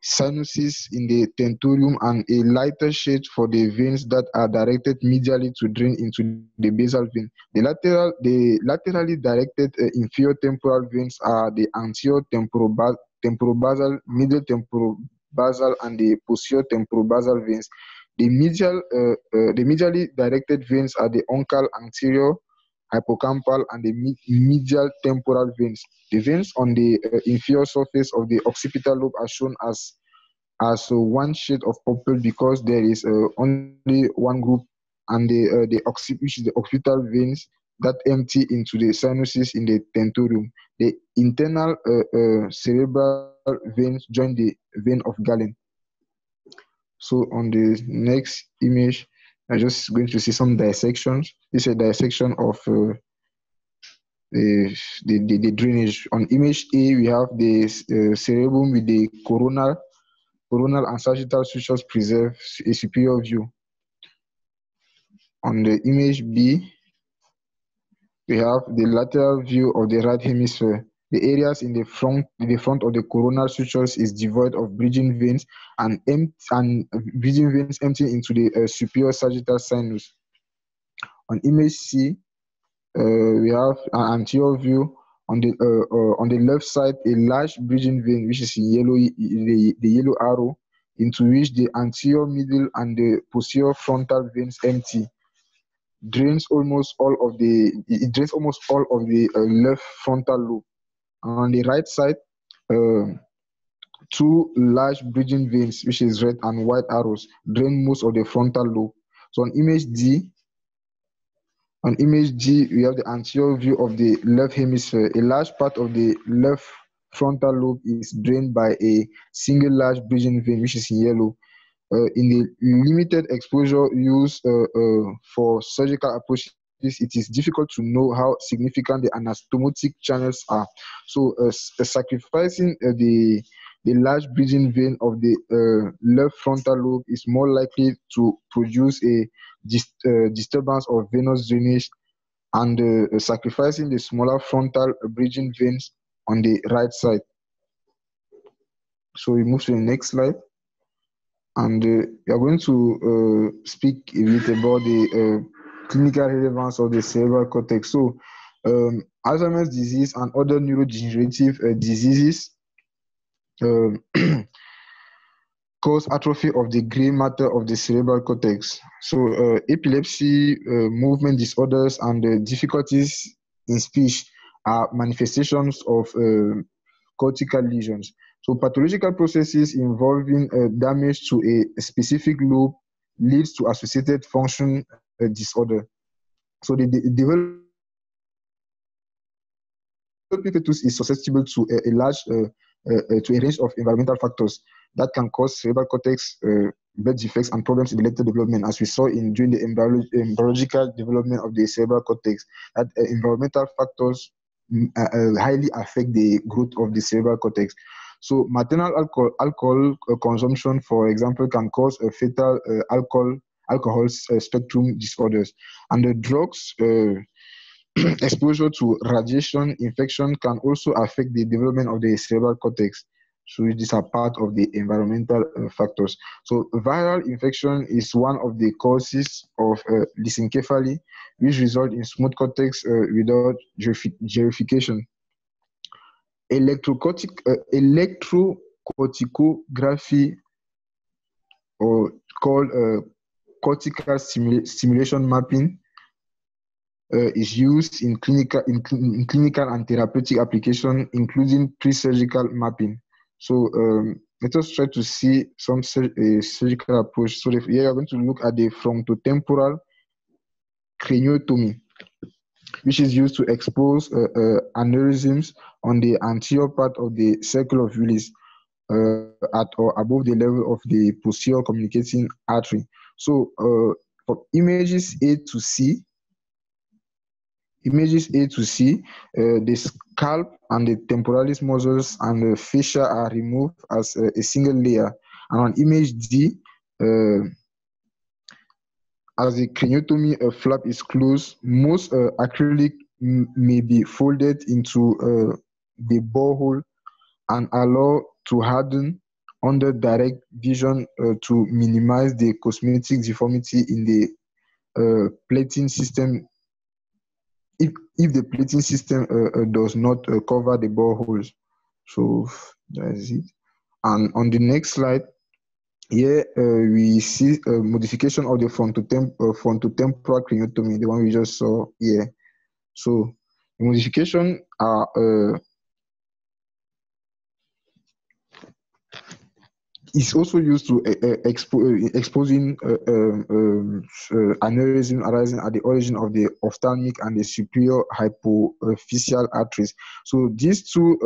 sinuses in the tentorium, and a lighter shade for the veins that are directed medially to drain into the basal vein. The laterally directed inferior temporal veins are the anterior temporobasal, middle temporobasal, and the posterior temporobasal veins. The medially directed veins are the uncal, anterior hippocampal, and the medial temporal veins. The veins on the inferior surface of the occipital lobe are shown as 1 shade of purple because there is only 1 group, and which is the occipital veins that empty into the sinuses in the tentorium. The internal cerebral veins join the vein of Galen. So on the next image, I'm just going to see some dissections. This is a dissection of the drainage. On image A, we have the cerebrum with the coronal and sagittal sutures preserve a superior view. On the image B, we have the lateral view of the right hemisphere. The areas in the front of the coronal sutures is devoid of bridging veins, and bridging veins empty into the superior sagittal sinus. On image C, we have an anterior view. On the left side, a large bridging vein, which is in yellow, the yellow arrow, into which the anterior, middle, and the posterior frontal veins empty. Drains almost all of the left frontal lobe. On the right side, 2 large bridging veins, which is red and white arrows, drain most of the frontal lobe. So on image D, we have the anterior view of the left hemisphere. A large part of the left frontal lobe is drained by a single large bridging vein, which is in yellow. in the limited exposure used for surgical approaches, it is difficult to know how significant the anastomotic channels are. So, sacrificing the large bridging vein of the left frontal lobe is more likely to produce a disturbance of venous drainage, and sacrificing the smaller frontal bridging veins on the right side. So we move to the next slide, and we are going to speak a bit about the clinical relevance of the cerebral cortex. So Alzheimer's disease and other neurodegenerative diseases cause atrophy of the gray matter of the cerebral cortex. So epilepsy, movement disorders, and difficulties in speech are manifestations of cortical lesions. So pathological processes involving damage to a specific lobe leads to associated function disorder. So the developing fetus is susceptible to a range of environmental factors that can cause cerebral cortex birth defects and problems in the later development, as we saw during the embryological development of the cerebral cortex, that environmental factors highly affect the growth of the cerebral cortex. So maternal alcohol consumption, for example, can cause a fatal alcohol spectrum disorders, and the drugs exposure to radiation infection can also affect the development of the cerebral cortex. So these are part of the environmental factors. So viral infection is one of the causes of lissencephaly, which result in smooth cortex without gerification. Electrocorticography, or called cortical stimulation mapping, is used in clinical and therapeutic application, including pre-surgical mapping. So let us try to see some surgical approach. So here we are going to look at the frontotemporal craniotomy, which is used to expose aneurysms on the anterior part of the circle of Willis at or above the level of the posterior communicating artery. So for images A to C, the scalp and the temporalis muscles and the fascia are removed as a single layer. And on image D, as the craniotomy flap is closed, most acrylic may be folded into the borehole and allowed to harden under direct vision to minimize the cosmetic deformity in the plating system, if the plating system does not cover the boreholes. So that's it. And on the next slide, here we see a modification of the frontotemporal craniotomy, the one we just saw here. So the modification are is also used to exposing aneurysm arising at the origin of the ophthalmic and the superior hypophyseal arteries. So these two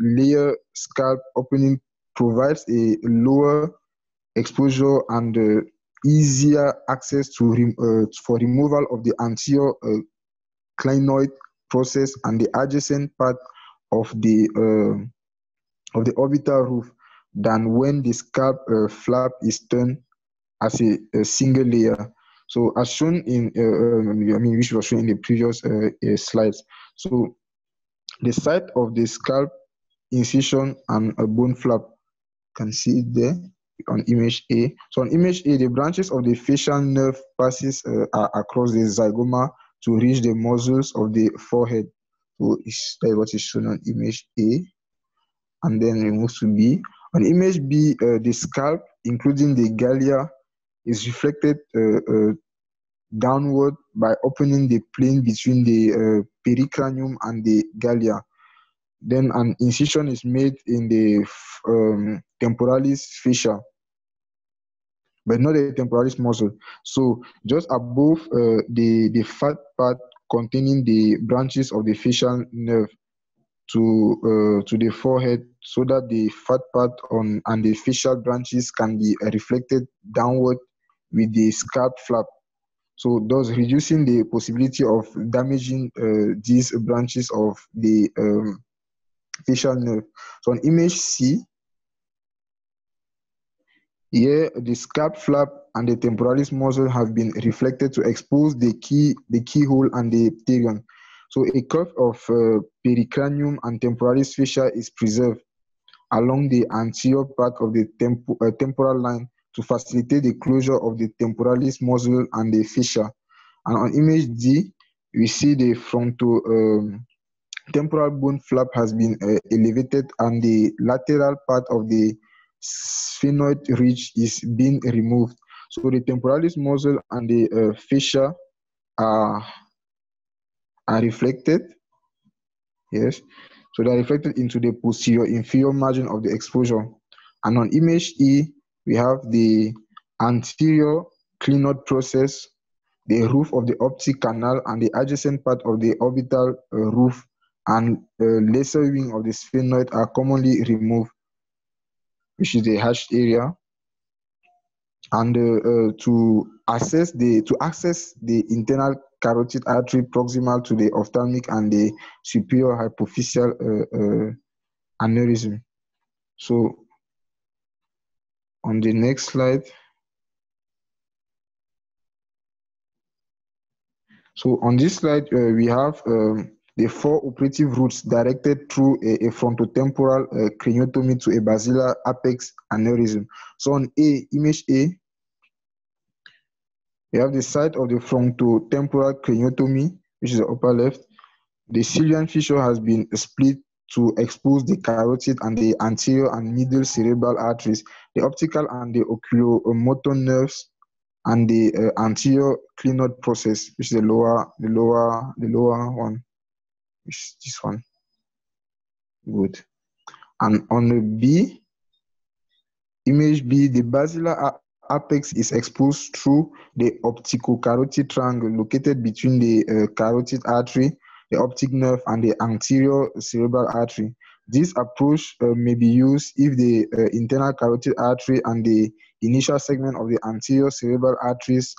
layer scalp opening provides a lower exposure and easier access to for removal of the anterior clinoid process and the adjacent part of the orbital roof than when the scalp flap is turned as a single layer. So as shown in, which was shown in the previous slides. So the site of the scalp incision and a bone flap, can see it there on image A. So on image A, the branches of the facial nerve passes across the zygoma to reach the muscles of the forehead. So that's what is shown on image A. And then we move to B. On image B, the scalp, including the gallia, is reflected downward by opening the plane between the pericranium and the gallia. Then an incision is made in the temporalis fascia, but not the temporalis muscle. So just above the fat part containing the branches of the facial nerve. to the forehead so that the fat part on and the facial branches can be reflected downward with the scalp flap. So thus reducing the possibility of damaging these branches of the facial nerve. So on image C, here the scalp flap and the temporalis muscle have been reflected to expose the keyhole and the pterion. So a curve of pericranium and temporalis fascia is preserved along the anterior part of the temporal line to facilitate the closure of the temporalis muscle and the fascia. And on image D, we see the fronto temporal bone flap has been elevated and the lateral part of the sphenoid ridge is being removed. So the temporalis muscle and the fascia are reflected. Yes. So they are reflected into the posterior inferior margin of the exposure. And on image E, we have the anterior clinoid process, the roof of the optic canal, and the adjacent part of the orbital roof and lesser wing of the sphenoid are commonly removed, which is the hatched area. And to access the internal carotid artery proximal to the ophthalmic and the superior hypophyseal aneurysm. So on the next slide. So on this slide, we have the 4 operative routes directed through a frontotemporal craniotomy to a basilar apex aneurysm. So on image A, we have the site of the frontotemporal craniotomy, which is the upper left. The ciliary fissure has been split to expose the carotid and the anterior and middle cerebral arteries, the optical and the oculomotor nerves, and the anterior clinoid process, which is the lower one, which is this one. Good. And on the B, image B, the basilar apex is exposed through the opticocarotid triangle located between the carotid artery, the optic nerve, and the anterior cerebral artery. This approach may be used if the internal carotid artery and the initial segment of the anterior cerebral arteries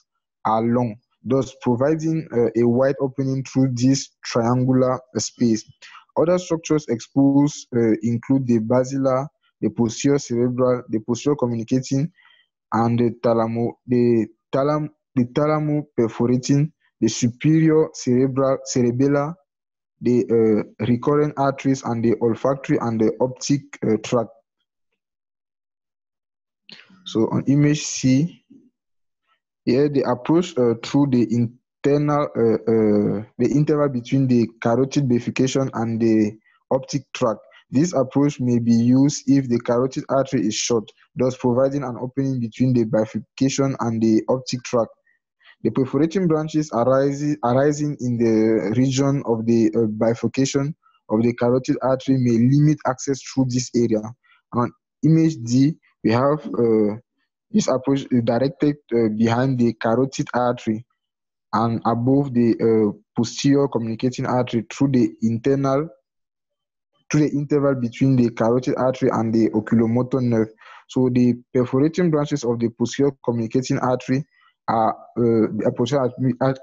are long, thus providing a wide opening through this triangular space. Other structures exposed include the basilar, the posterior cerebral, the posterior communicating, and the thalamo-perforating, the superior cerebellar, the recurrent arteries, and the olfactory and the optic tract. So on image C, here the approach through the internal, the interval between the carotid bifurcation and the optic tract. This approach may be used if the carotid artery is short, thus providing an opening between the bifurcation and the optic tract. The perforating branches arising in the region of the bifurcation of the carotid artery may limit access through this area. And on image D, we have this approach is directed behind the carotid artery and above the posterior communicating artery through the interval between the carotid artery and the oculomotor nerve. So the perforating branches of the posterior communicating artery the posterior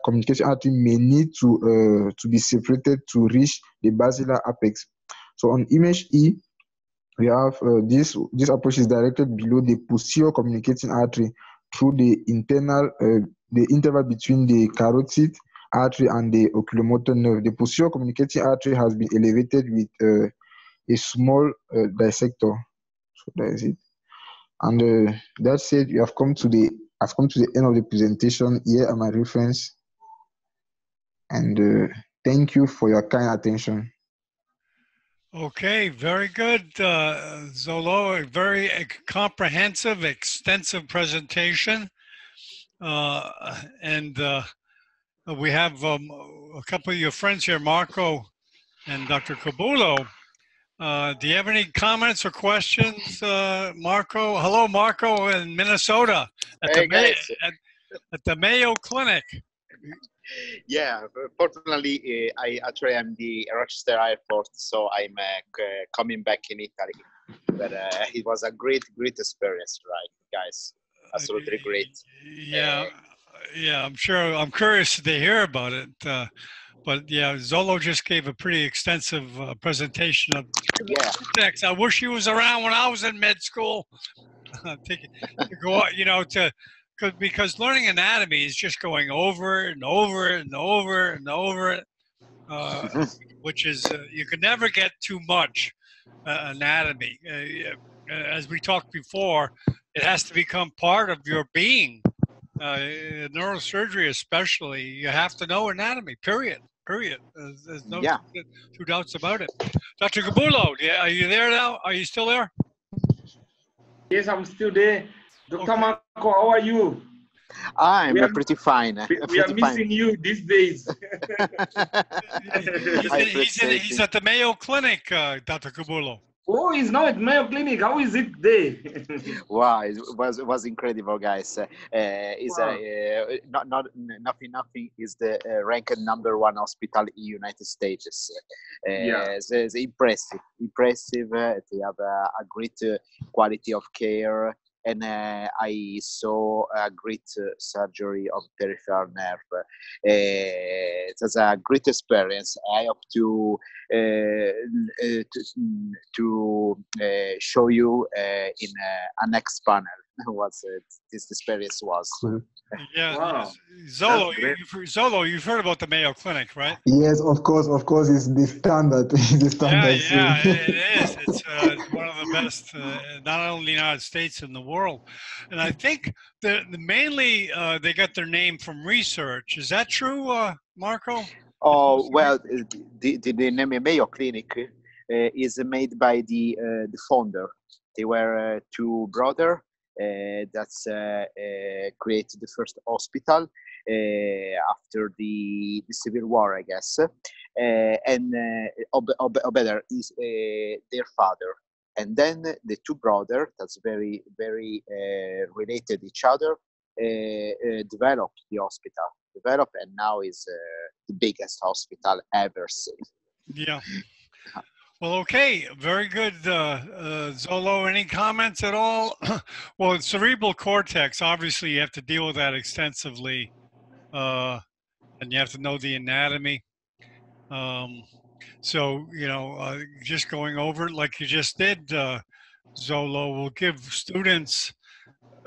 communicating artery may need to be separated to reach the basilar apex. So on image E, we have this approach is directed below the posterior communicating artery through the interval between the carotid artery and the oculomotor nerve. The posterior communicating artery has been elevated with a small dissector. So that is it. And that said, I've come to the end of the presentation. Here are my reference. And thank you for your kind attention. Okay, very good, Zolo. A very comprehensive, extensive presentation. And we have a couple of your friends here, Marco and Dr. Cabulo. Do you have any comments or questions, Marco? Hello, Marco in Minnesota at the Mayo Clinic. Yeah, fortunately, I actually am the Rochester Airport, so I'm coming back in Italy. But it was a great experience, right, guys? Absolutely great. Yeah, yeah. I'm sure. I'm curious to hear about it. But yeah, Zolo just gave a pretty extensive presentation of Yeah, cortex. I wish he was around when I was in med school. to go, because learning anatomy is just going over and over and over and over it, which is you can never get too much anatomy. As we talked before, it has to become part of your being. Neurosurgery, especially, you have to know anatomy. Period. There's no yeah. two doubts about it. Dr. Gabulo, yeah, are you there now? Are you still there? Yes, I'm still there. Dr. Okay. Marco, how are you? I'm We are- pretty fine. We are missing you these days. He's at the Mayo Clinic, Dr. Gabulo. Oh, he's now at Mayo Clinic. How is it there? Wow, it was incredible, guys. Is Wow. nothing is the ranked #1 hospital in United States. Yeah. It's impressive. They have a great quality of care, and I saw a great surgery of peripheral nerve. It was a great experience. I hope to show you in a next panel what this experience was. Yeah, Wow. Zolo, That's great. you've heard about the Mayo Clinic, right? Yes, of course, it's the standard, the standard. Yeah, so- it is. It's one of the best, not only in the United States, in the world. And I think mainly they got their name from research. Is that true, Marco? Oh well, the name Mayo Clinic is made by the founder. They were two brothers that's created the first hospital after the Civil War, I guess. Or better, is their father. And then the two brothers, that's very related each other, developed the hospital. And now is the biggest hospital ever seen. Yeah. Well, okay, very good, Zolo. Any comments at all? Well, cerebral cortex, obviously, you have to deal with that extensively, and you have to know the anatomy. So, just going over it like you just did, Zolo, will give students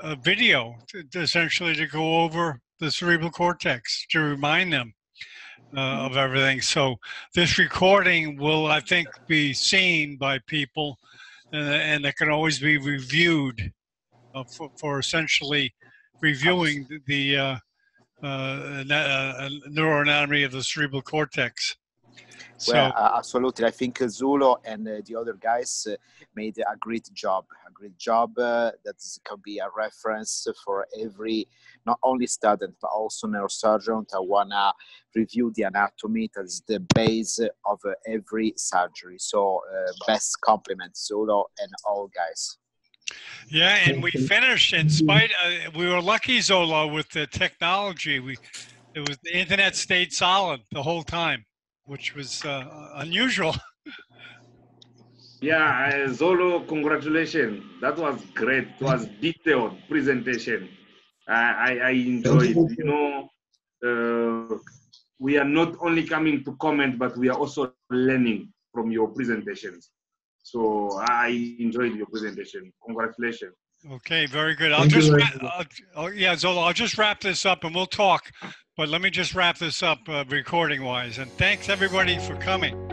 a video essentially to go over the cerebral cortex to remind them of everything. So this recording will, I think, be seen by people, and it can always be reviewed for essentially reviewing the neuroanatomy of the cerebral cortex. So, well, absolutely. I think Zulo and the other guys made a great job. That can be a reference for every, not only student, but also neurosurgeon that want to review the anatomy. That's the base of every surgery. So best compliments, Zulo and all guys. yeah, and we finished in spite. We were lucky, Zolo, with the technology. It was the internet stayed solid the whole time, which was unusual. Yeah, Zolo, congratulations. That was great. It was detailed presentation. I enjoyed. We are not only coming to comment, but we are also learning from your presentations. So I enjoyed your presentation. Congratulations. Okay, very good. Zolo, I'll just wrap this up and we'll talk. But let me just wrap this up recording-wise. And thanks, everybody, for coming.